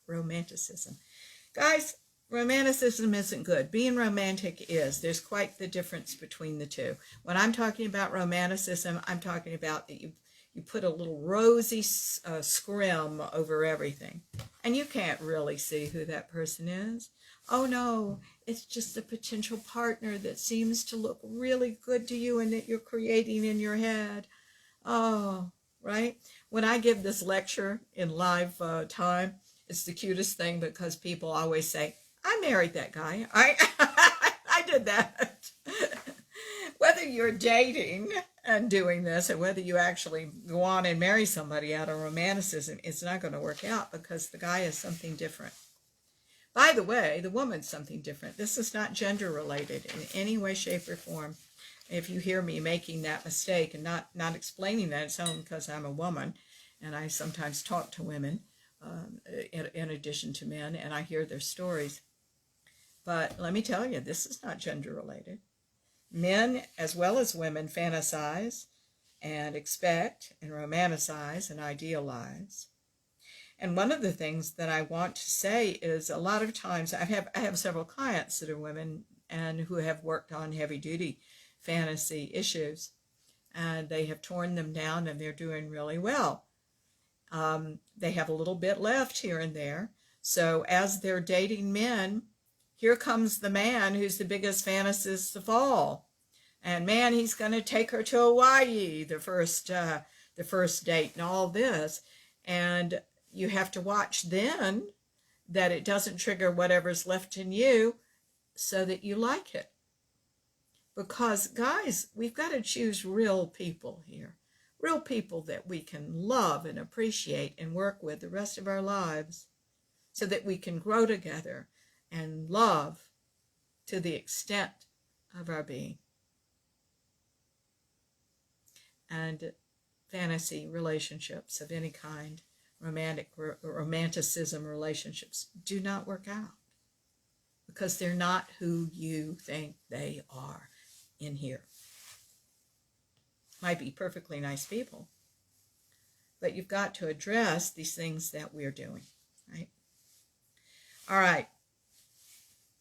Romanticism. Guys, romanticism isn't good. Being romantic is. There's quite the difference between the two. When I'm talking about romanticism, I'm talking about that you put a little rosy scrim over everything. And you can't really see who that person is. Oh no, it's just a potential partner that seems to look really good to you and that you're creating in your head. Oh, right? When I give this lecture in live time, it's the cutest thing because people always say, I married that guy. I did that. Whether you're dating and doing this and whether you actually go on and marry somebody out of romanticism, it's not going to work out because the guy is something different. By the way, the woman's something different. This is not gender related in any way, shape, or form. If you hear me making that mistake and not explaining that, it's only because I'm a woman and I sometimes talk to women in addition to men, and I hear their stories. But let me tell you, this is not gender related. Men as well as women fantasize and expect and romanticize and idealize. And one of the things that I want to say is a lot of times I have several clients that are women and who have worked on heavy duty fantasy issues, and they have torn them down and they're doing really well. They have a little bit left here and there. So as they're dating men, here comes the man who's the biggest fantasist of all. And man, he's going to take her to Hawaii, the first date and all this. And you have to watch then that it doesn't trigger whatever's left in you so that you like it. Because, guys, we've got to choose real people here. Real people that we can love and appreciate and work with the rest of our lives so that we can grow together and love to the extent of our being. And fantasy relationships of any kind, romanticism relationships, do not work out because they're not who you think they are in here. Might be perfectly nice people, but you've got to address these things that we're doing, right? All right.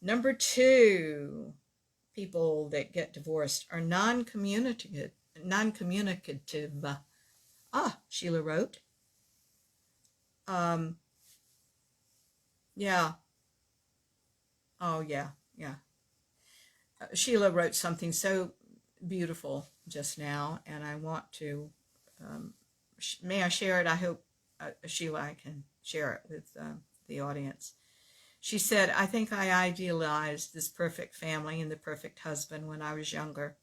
Number 2, people that get divorced are non-communicative. Sheila wrote. Yeah. Oh, yeah. Sheila wrote something so beautiful just now, and I want to, may I share it? I hope, Sheila, I can share it with the audience. She said, I think I idealized this perfect family and the perfect husband when I was younger.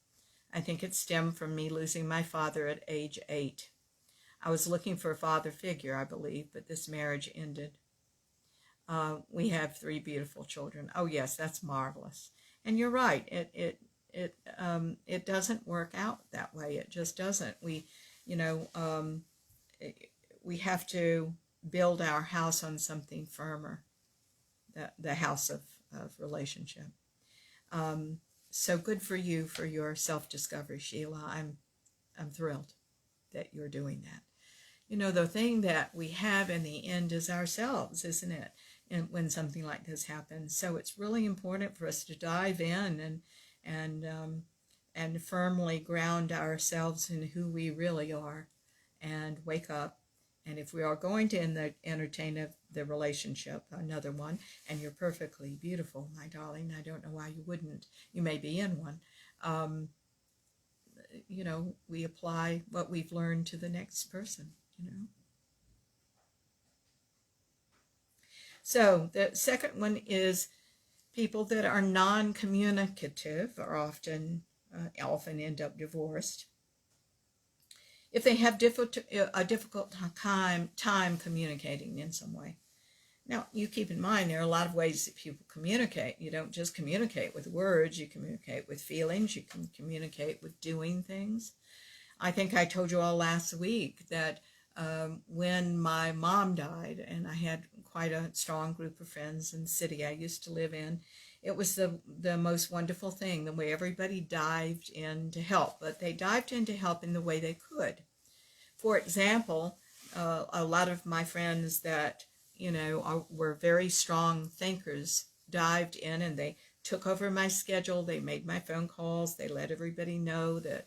I think it stemmed from me losing my father at age 8. I was looking for a father figure, I believe, but this marriage ended. We have 3 beautiful children. Oh, yes, that's marvelous. And you're right. It doesn't work out that way. It just doesn't. We have to build our house on something firmer. The house of relationship. So good for you for your self-discovery, Sheila. I'm thrilled that you're doing that. The thing that we have in the end is ourselves, isn't it? And when something like this happens, so it's really important for us to dive in and firmly ground ourselves in who we really are, and wake up. And if we are going to entertain the relationship, another one, and you're perfectly beautiful, my darling, I don't know why you wouldn't. You may be in one. We apply what we've learned to the next person, So the second one is people that are non-communicative are often end up divorced. If they have a difficult time communicating in some way. Now, you keep in mind there are a lot of ways that people communicate. You don't just communicate with words. You communicate with feelings. You can communicate with doing things. I think I told you all last week that when my mom died, and I had quite a strong group of friends in the city I used to live in. It was the most wonderful thing, the way everybody dived in to help, but they dived in to help in the way they could. For example, a lot of my friends that, were very strong thinkers dived in and they took over my schedule. They made my phone calls. They let everybody know that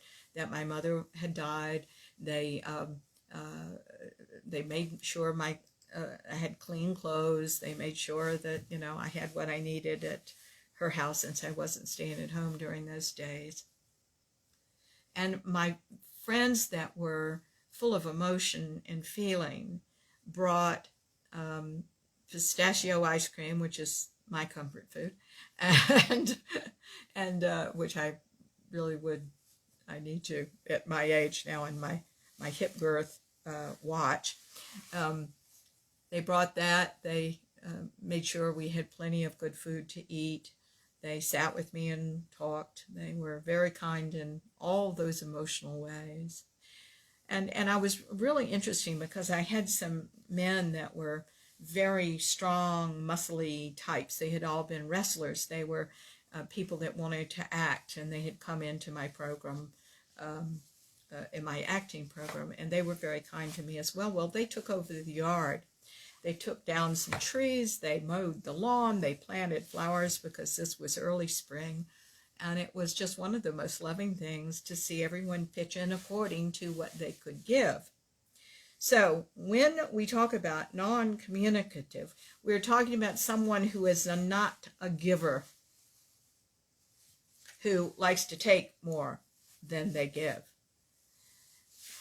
my mother had died. They made sure I had clean clothes. They made sure that, I had what I needed at her house since I wasn't staying at home during those days. And my friends that were full of emotion and feeling brought pistachio ice cream, which is my comfort food, and which I really I need to at my age now and my hip girth watch. They brought that. They made sure we had plenty of good food to eat. They sat with me and talked. They were very kind in all those emotional ways. And I was really interesting because I had some men that were very strong, muscly types. They had all been wrestlers. They were people that wanted to act, and they had come into my program, in my acting program, and they were very kind to me as well. Well, they took over the yard. They took down some trees. They mowed the lawn. They planted flowers because this was early spring. And it was just one of the most loving things to see everyone pitch in according to what they could give. So when we talk about non-communicative, we're talking about someone who is not a giver, who likes to take more than they give.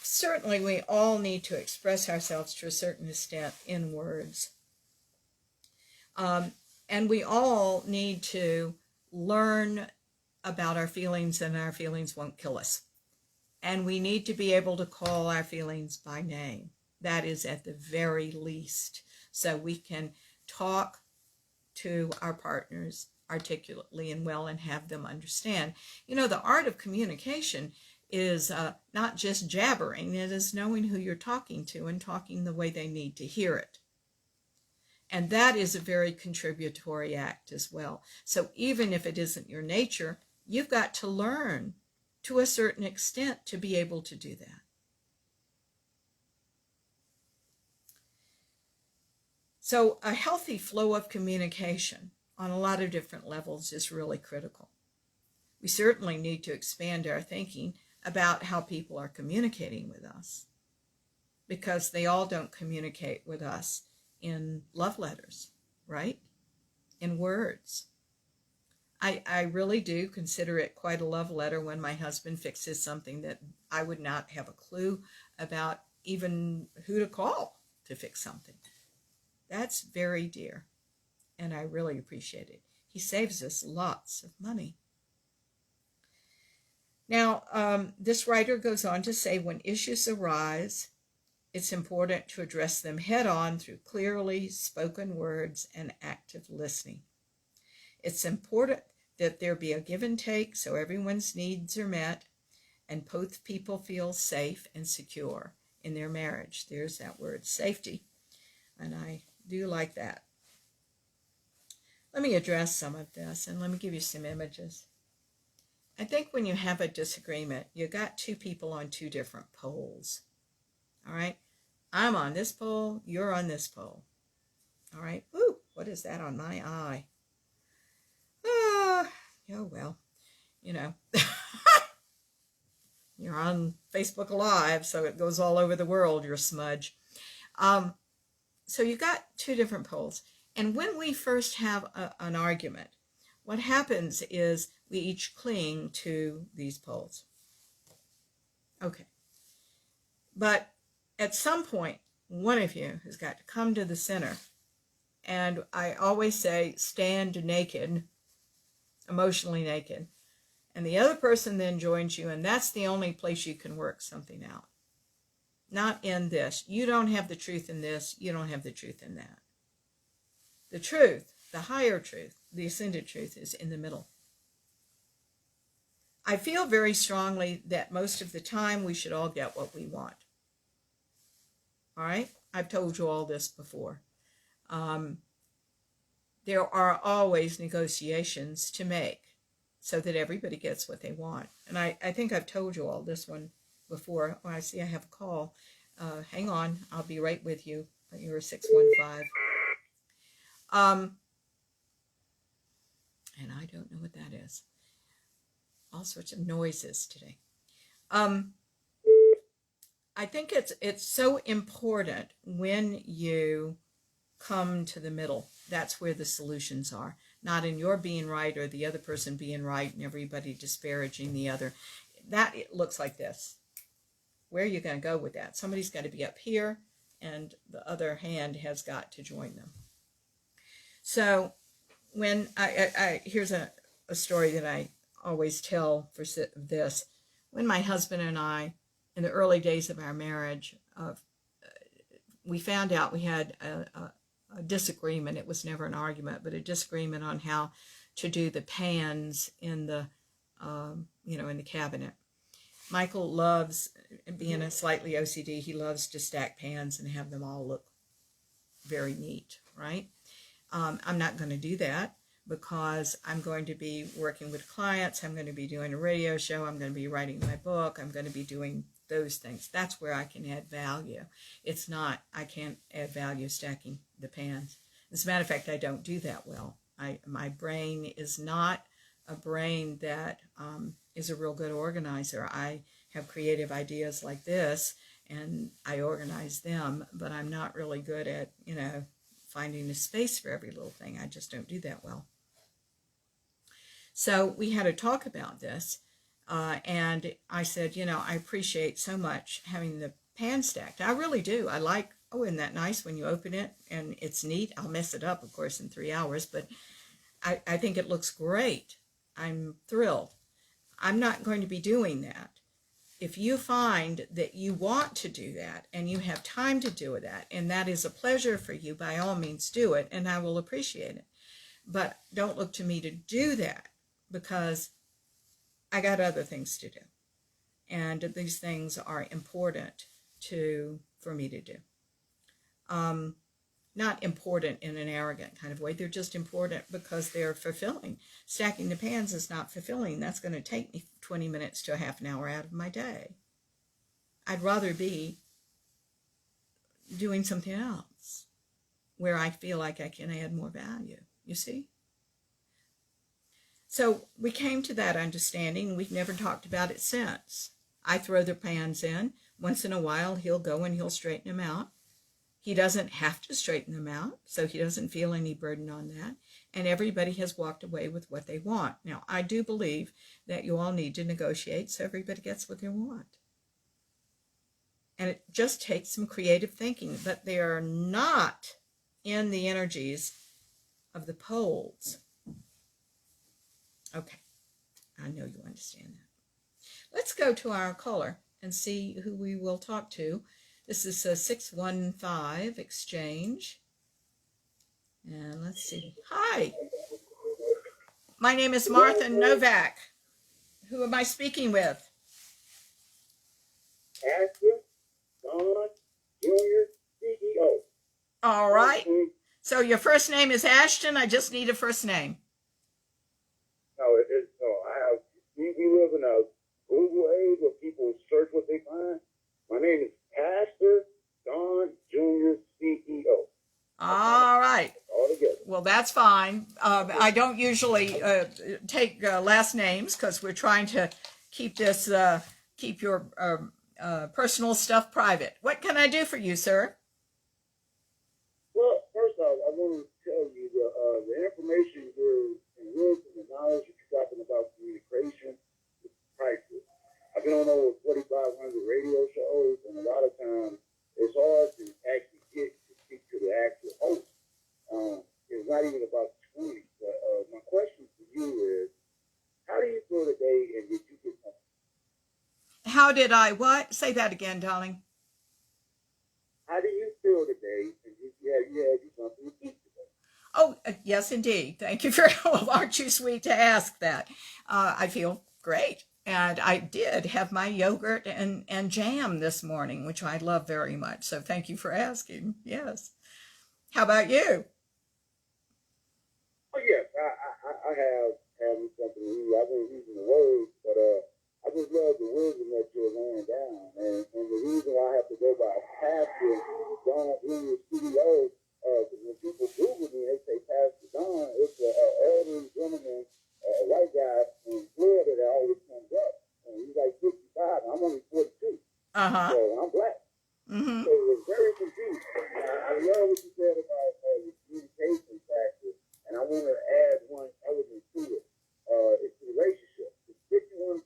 Certainly we all need to express ourselves to a certain extent in words. And we all need to learn about our feelings, and our feelings won't kill us. And we need to be able to call our feelings by name. That is at the very least. So we can talk to our partners articulately and well and have them understand. The art of communication is not just jabbering. It is knowing who you're talking to and talking the way they need to hear it. And that is a very contributory act as well. So even if it isn't your nature, you've got to learn to a certain extent to be able to do that. So a healthy flow of communication on a lot of different levels is really critical. We certainly need to expand our thinking about how people are communicating with us, because they all don't communicate with us in love letters, right? In words. I really do consider it quite a love letter when my husband fixes something that I would not have a clue about even who to call to fix something. That's very dear, and I really appreciate it. He saves us lots of money. Now, this writer goes on to say, when issues arise, it's important to address them head on through clearly spoken words and active listening. It's important that there be a give and take so everyone's needs are met and both people feel safe and secure in their marriage. There's that word, safety, and I do like that. Let me address some of this, and let me give you some images. I think when you have a disagreement, you got two people on two different poles. All right? I'm on this pole, you're on this pole. All right? Ooh, what is that on my eye? Oh, well, you're on Facebook Live, so it goes all over the world, your smudge. So you got two different poles. And when we first have an argument, what happens is we each cling to these poles. Okay. But at some point, one of you has got to come to the center. And I always say, stand naked, emotionally naked. And the other person then joins you, and that's the only place you can work something out. Not in this. You don't have the truth in this. You don't have the truth in that. The truth, the higher truth, the ascended truth is in the middle. I feel very strongly that most of the time we should all get what we want. All right? I've told you all this before. there are always negotiations to make so that everybody gets what they want. And I think I've told you all this one before. Oh, I see I have a call. Hang on, I'll be right with you. You're 615. And I don't know what that is. All sorts of noises today. I think it's so important when you come to the middle. That's where the solutions are. Not in your being right or the other person being right and everybody disparaging the other. That it looks like this. Where are you going to go with that? Somebody's got to be up here and the other hand has got to join them. So when here's a story that I always tell for this. When my husband and I, in the early days of our marriage, we found out we had a disagreement. It was never an argument, but a disagreement on how to do the pans in the, in the cabinet. Michael loves, being a slightly OCD, he loves to stack pans and have them all look very neat, right? I'm not going to do that because I'm going to be working with clients. I'm going to be doing a radio show. I'm going to be writing my book. I'm going to be doing those things. That's where I can add value. It's not, I can't add value stacking the pans. As a matter of fact, I don't do that well. My brain is not a brain that is a real good organizer. I have creative ideas like this and I organize them, but I'm not really good at, finding a space for every little thing. I just don't do that well. So we had a talk about this, and I said, I appreciate so much having the pan stacked. I really do. I like, isn't that nice when you open it and it's neat? I'll mess it up, of course, in 3 hours, but I think it looks great. I'm thrilled. I'm not going to be doing that. If you find that you want to do that and you have time to do that, and that is a pleasure for you, by all means do it, and I will appreciate it. But don't look to me to do that because I got other things to do. And these things are important for me to do. Not important in an arrogant kind of way. They're just important because they're fulfilling. Stacking the pans is not fulfilling. That's going to take me 20 minutes to a half an hour out of my day. I'd rather be doing something else where I feel like I can add more value. You see? So we came to that understanding. We've never talked about it since. I throw the pans in. Once in a while, he'll go and he'll straighten them out. He doesn't have to straighten them out, so he doesn't feel any burden on that. And everybody has walked away with what they want. Now, I do believe that you all need to negotiate so everybody gets what they want. And it just takes some creative thinking, but they are not in the energies of the poles. Okay, I know you understand that. Let's go to our caller and see who we will talk to. This is a 615 exchange. And let's see. Hi. My name is Martha Novak. Who am I speaking with? Ashton, Don, Junior, CEO. All right. So your first name is Ashton. I just need a first name. No, I have. We live in a Google age where people search what they find. My name is Pastor Don Jr. CEO. All right. All together. Well, that's fine. I don't usually take last names because we're trying to keep this, keep your personal stuff private. What can I do for you, sir? Well, first off, I want to tell you the information and wisdom and knowledge that you're talking about communication is priceless. I've been on over 4,500 radio shows, and a lot of times it's hard to actually get to speak to the actual host. It's not even about the screen. But my question to you is, how do you feel today, and did you get something? How did I what? Say that again, darling. How do you feel today, and did you had something to eat today? Oh, yes, indeed. Thank you very much. Aren't you sweet to ask that? I feel great. And I did have my yogurt and jam this morning, which I love very much. So thank you for asking. Yes. How about you? Oh yes, I have having something to read. I've been using the words, but I just love the wisdom that you're laying down. And the reason why I have to go by Pastor Don Jr. CEO, when people Google me, they say Pastor Don. It's an elderly gentleman, a white guy in Florida that always comes up. And he's like 55. I'm only 42, Uh-huh. so I'm black. Mm-hmm. So it was very confusing. I love what you said about the communication factor, and I want to add one element to it. It's the relationship. It's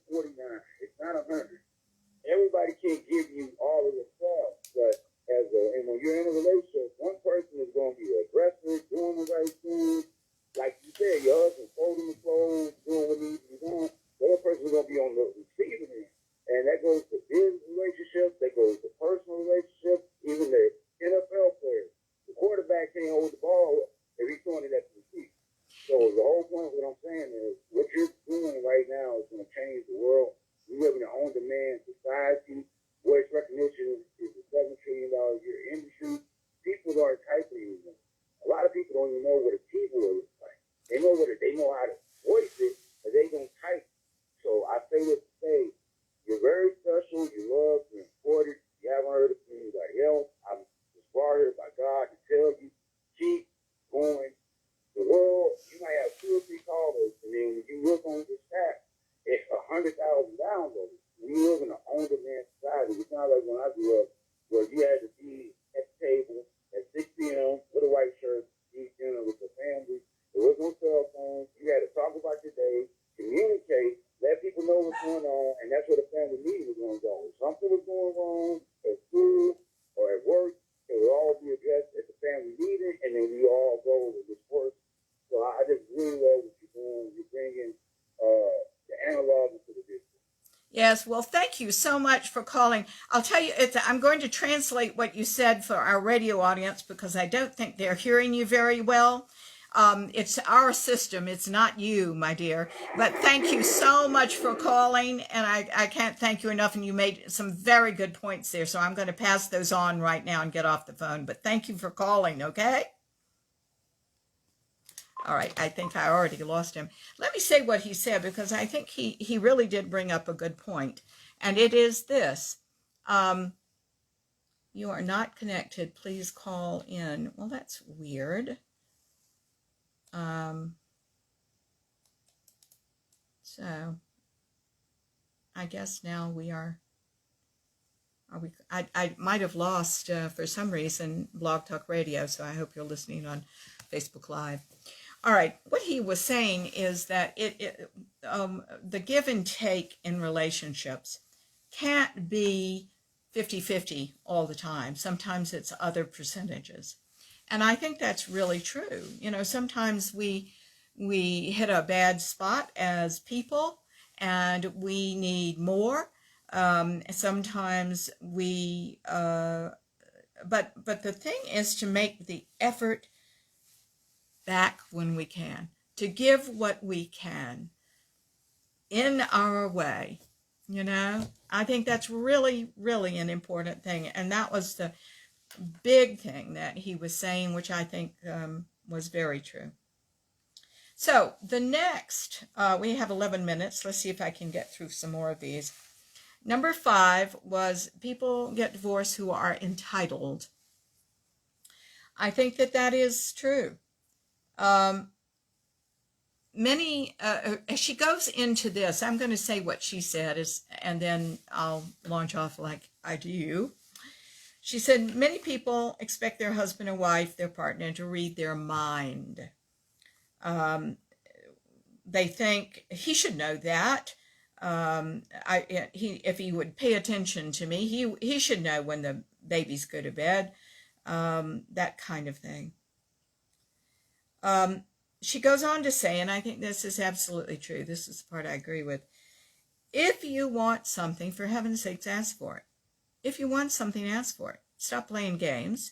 51-49. It's not 100. Everybody can't give you all of themselves, but and when you're in a relationship, one person is going to be aggressive, doing the right thing. Like you said, your husband folding the clothes, doing what needs to be done. The other person is going to be on the receiving end. And that goes to business relationships, that goes to personal relationships, even the NFL players. The quarterback can't hold the ball if he's throwing it at the receiver. So the whole point of what I'm saying is what you're doing right now is going to change the world. We live in an on-demand society. Voice recognition is a $7 trillion a year industry. People aren't typing anymore. A lot of people don't even know what a keyboard looks like. They know how to voice it, but they don't type. So I say what to say. You're very special. You're loved. You're important. You haven't heard it from anybody else. I'm inspired by God to tell you, keep going. The world, you might have 2 or 3 callers, and then when you look on the stats, it's 100,000 downloads. We live in an on-demand society. It's not like when I grew up, where you had to be at the table at 6 p.m. with a white shirt, eat dinner with your family. There was no cell phones. You had to talk about your day, communicate, let people know what's going on, and that's where the family meeting was going to go. If something was going wrong at school or at work, it would all be addressed at the family meeting, and then we all go with this work. So I just really love what you're doing. You're bringing the analog into the digital. Yes, well, thank you so much for calling. I'll tell you, I'm going to translate what you said for our radio audience because I don't think they're hearing you very well. It's our system. It's not you, my dear. But thank you so much for calling, and I can't thank you enough, and you made some very good points there, so I'm going to pass those on right now and get off the phone. But thank you for calling, okay? All right, I think I already lost him. Let me say what he said because I think he really did bring up a good point. And it is this. You are not connected. Please call in. Well, that's weird. So I guess now we are we? I might have lost for some reason Blog Talk Radio, so I hope you're listening on Facebook Live. All right, what he was saying is that the give and take in relationships can't be 50-50 all the time. Sometimes it's other percentages. And I think that's really true. You know, sometimes we hit a bad spot as people and we need more. Sometimes we, but the thing is to make the effort back when we can, to give what we can in our way. You know, I think that's really, really an important thing. And that was the big thing that he was saying, which I think was very true. So the next, we have 11 minutes. Let's see if I can get through some more of these. Number 5 was people get divorced who are entitled. I think that is true. She goes into this. I'm going to say what she said, and then I'll launch off like I do. She said, many people expect their husband or wife, their partner, to read their mind. They think he should know that. If he would pay attention to me, he should know when the babies go to bed. That kind of thing. She goes on to say, and I think this is absolutely true. This is the part I agree with. If you want something, for heaven's sakes, ask for it. If you want something, ask for it. Stop playing games.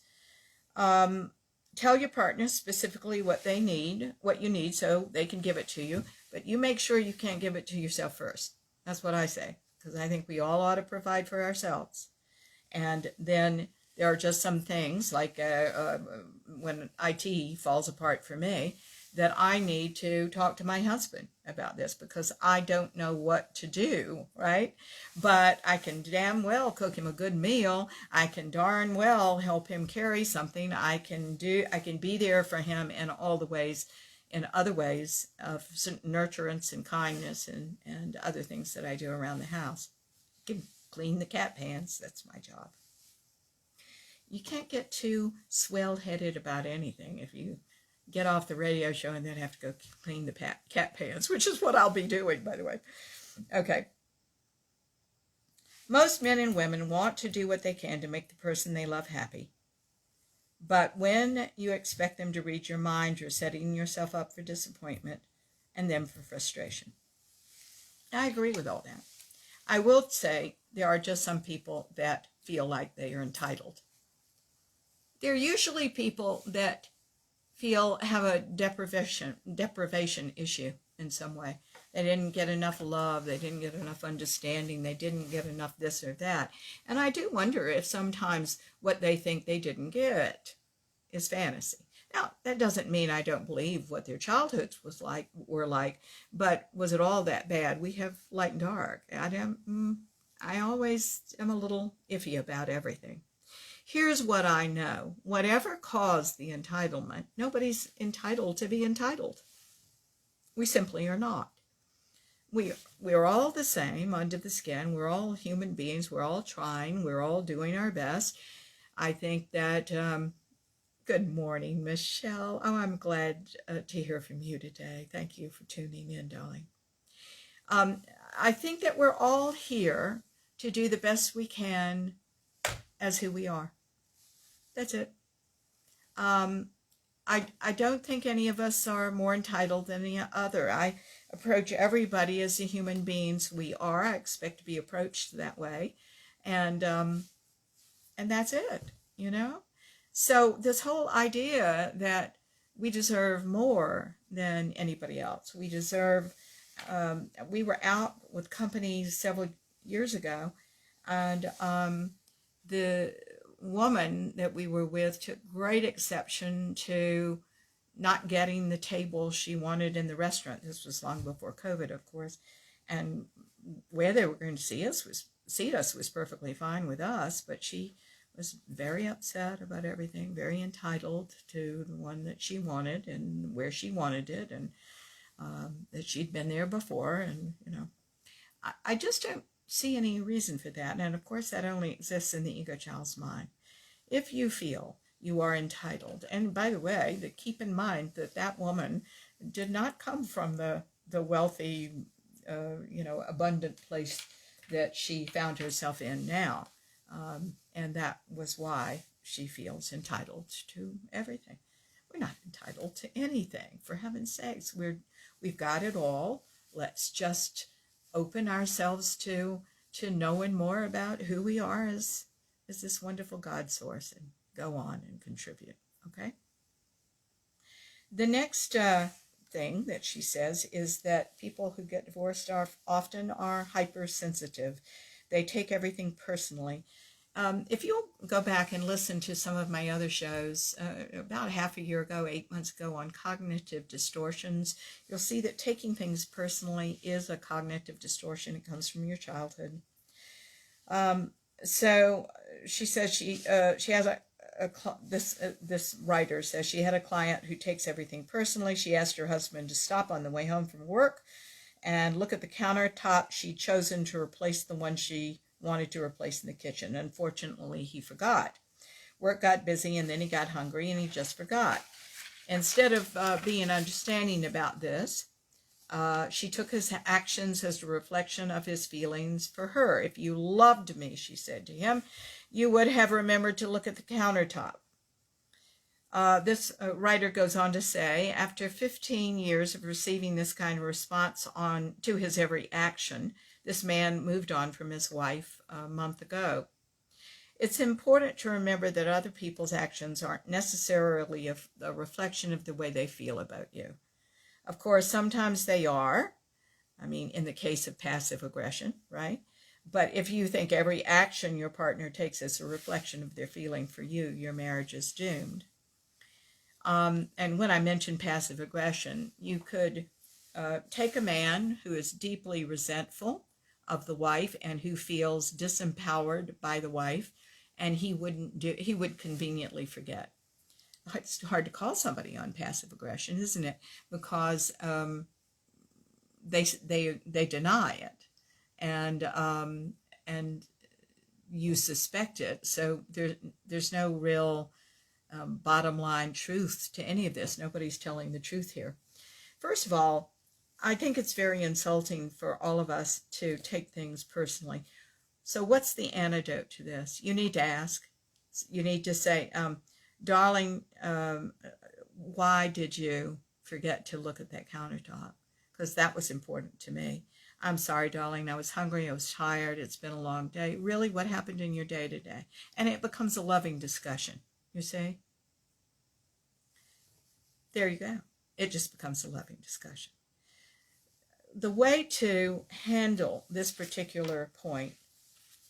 Tell your partner specifically what they need, what you need, so they can give it to you. But you make sure you can't give it to yourself first. That's what I say, because I think we all ought to provide for ourselves. And then There are just some things, like when IT falls apart for me, that I need to talk to my husband about this, because I don't know what to do, right? But I can damn well cook him a good meal. I can darn well help him carry something. I can be there for him in all the ways, in other ways of nurturance and kindness and other things that I do around the house. I can clean the cat pans. That's my job. You can't get too swell-headed about anything. If you get off the radio show and then have to go clean the cat pans, which is what I'll be doing, by the way. Okay. Most men and women want to do what they can to make the person they love happy. But when you expect them to read your mind, you're setting yourself up for disappointment and then for frustration. I agree with all that. I will say there are just some people that feel like they are entitled. They're usually people that have a deprivation issue in some way. They didn't get enough love, they didn't get enough understanding, they didn't get enough this or that. And I do wonder if sometimes what they think they didn't get is fantasy. Now, that doesn't mean I don't believe what their childhoods were like, but was it all that bad? We have light and dark. I always am a little iffy about everything. Here's what I know. Whatever caused the entitlement, nobody's entitled to be entitled. We simply are not. We're all the same under the skin. We're all human beings. We're all trying. We're all doing our best. I think that, good morning, Michelle. Oh, I'm glad to hear from you today. Thank you for tuning in, darling. I think that we're all here to do the best we can as who we are. That's it. I don't think any of us are more entitled than the other. I approach everybody as the human beings we are. I expect to be approached that way. And that's it, you know? So this whole idea that we deserve more than anybody else. We deserve, we were out with companies several years ago, and the woman that we were with took great exception to not getting the table she wanted in the restaurant. This was long before COVID, of course, and where they were going to seat us was perfectly fine with us, but she was very upset about everything, very entitled to the one that she wanted and where she wanted it, and that she'd been there before. And I just don't see any reason for that. And of course that only exists in the ego child's mind. If you feel you are entitled, and by the way, keep in mind that woman did not come from the wealthy, abundant place that she found herself in now. And that was why she feels entitled to everything. We're not entitled to anything, for heaven's sakes. We've got it all. Let's just open ourselves to knowing more about who we are as this wonderful God source, and go on and contribute, okay? The next thing that she says is that people who get divorced often are hypersensitive. They take everything personally. If you'll go back and listen to some of my other shows, about half a year ago, 8 months ago, on cognitive distortions, you'll see that taking things personally is a cognitive distortion. It comes from your childhood. So she says she has this writer says she had a client who takes everything personally. She asked her husband to stop on the way home from work and look at the countertop she'd chosen to replace the one she wanted to replace in the kitchen. Unfortunately, he forgot. Work got busy, and then he got hungry, and he just forgot. Instead of being understanding about this, she took his actions as a reflection of his feelings for her. If you loved me, she said to him, you would have remembered to look at the countertop. This writer goes on to say, after 15 years of receiving this kind of response to his every action, this man moved on from his wife a month ago. It's important to remember that other people's actions aren't necessarily a reflection of the way they feel about you. Of course, sometimes they are. I mean, in the case of passive aggression, right? But if you think every action your partner takes is a reflection of their feeling for you, your marriage is doomed. And when I mention passive aggression, you could take a man who is deeply resentful of the wife and who feels disempowered by the wife, and he would conveniently forget. It's hard to call somebody on passive aggression, isn't it? Because they deny it, and you suspect it. So there's no real bottom line truth to any of this. Nobody's telling the truth here. First of all, I think it's very insulting for all of us to take things personally. So what's the antidote to this? You need to ask. You need to say, darling, why did you forget to look at that countertop? Because that was important to me. I'm sorry, darling, I was hungry, I was tired, it's been a long day. Really, what happened in your day today? And it becomes a loving discussion, you see? There you go. It just becomes a loving discussion. The way to handle this particular point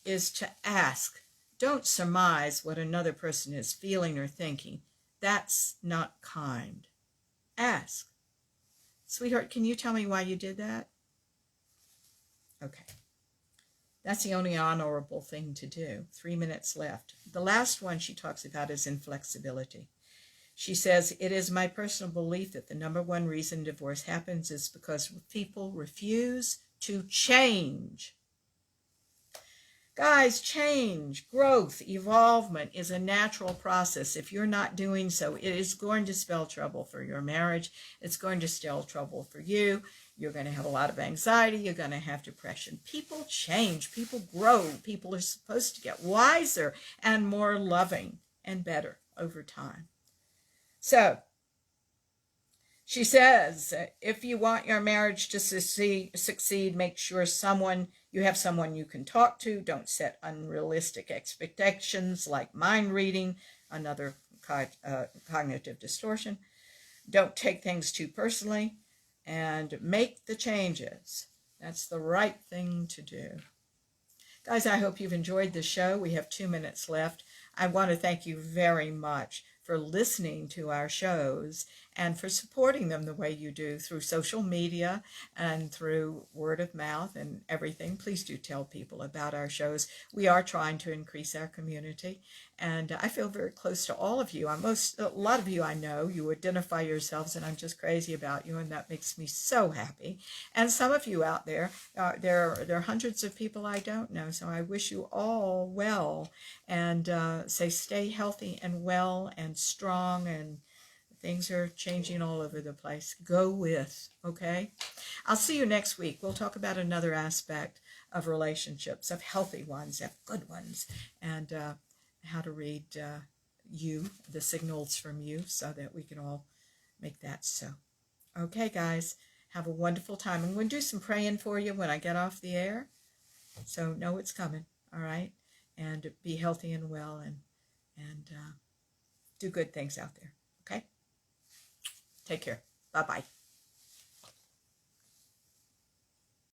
is to ask. Don't surmise what another person is feeling or thinking. That's not kind. Ask. Sweetheart, can you tell me why you did that? Okay. That's the only honorable thing to do. 3 minutes left. The last one she talks about is inflexibility. She says, it is my personal belief that the number one reason divorce happens is because people refuse to change. Guys, change, growth, evolvement is a natural process. If you're not doing so, it is going to spell trouble for your marriage. It's going to spell trouble for you. You're going to have a lot of anxiety. You're going to have depression. People change. People grow. People are supposed to get wiser and more loving and better over time. So, she says, if you want your marriage to succeed, make sure you have someone you can talk to. Don't set unrealistic expectations like mind reading, another cognitive distortion. Don't take things too personally, and make the changes. That's the right thing to do. Guys, I hope you've enjoyed the show. We have 2 minutes left. I want to thank you very much for listening to our shows and for supporting them the way you do through social media and through word of mouth and everything. Please do tell people about our shows. We are trying to increase our community, and I feel very close to all of you. A lot of you I know, you identify yourselves, and I'm just crazy about you, and that makes me so happy. And some of you out there, there are hundreds of people I don't know, so I wish you all well, and stay healthy and well and strong, and things are changing all over the place. Go with, okay? I'll see you next week. We'll talk about another aspect of relationships, of healthy ones, of good ones, and how to read the signals from you so that we can all make that so. Okay, guys, have a wonderful time. I'm going to do some praying for you when I get off the air, so know it's coming, all right? And be healthy and well, and do good things out there, okay? Take care. Bye-bye.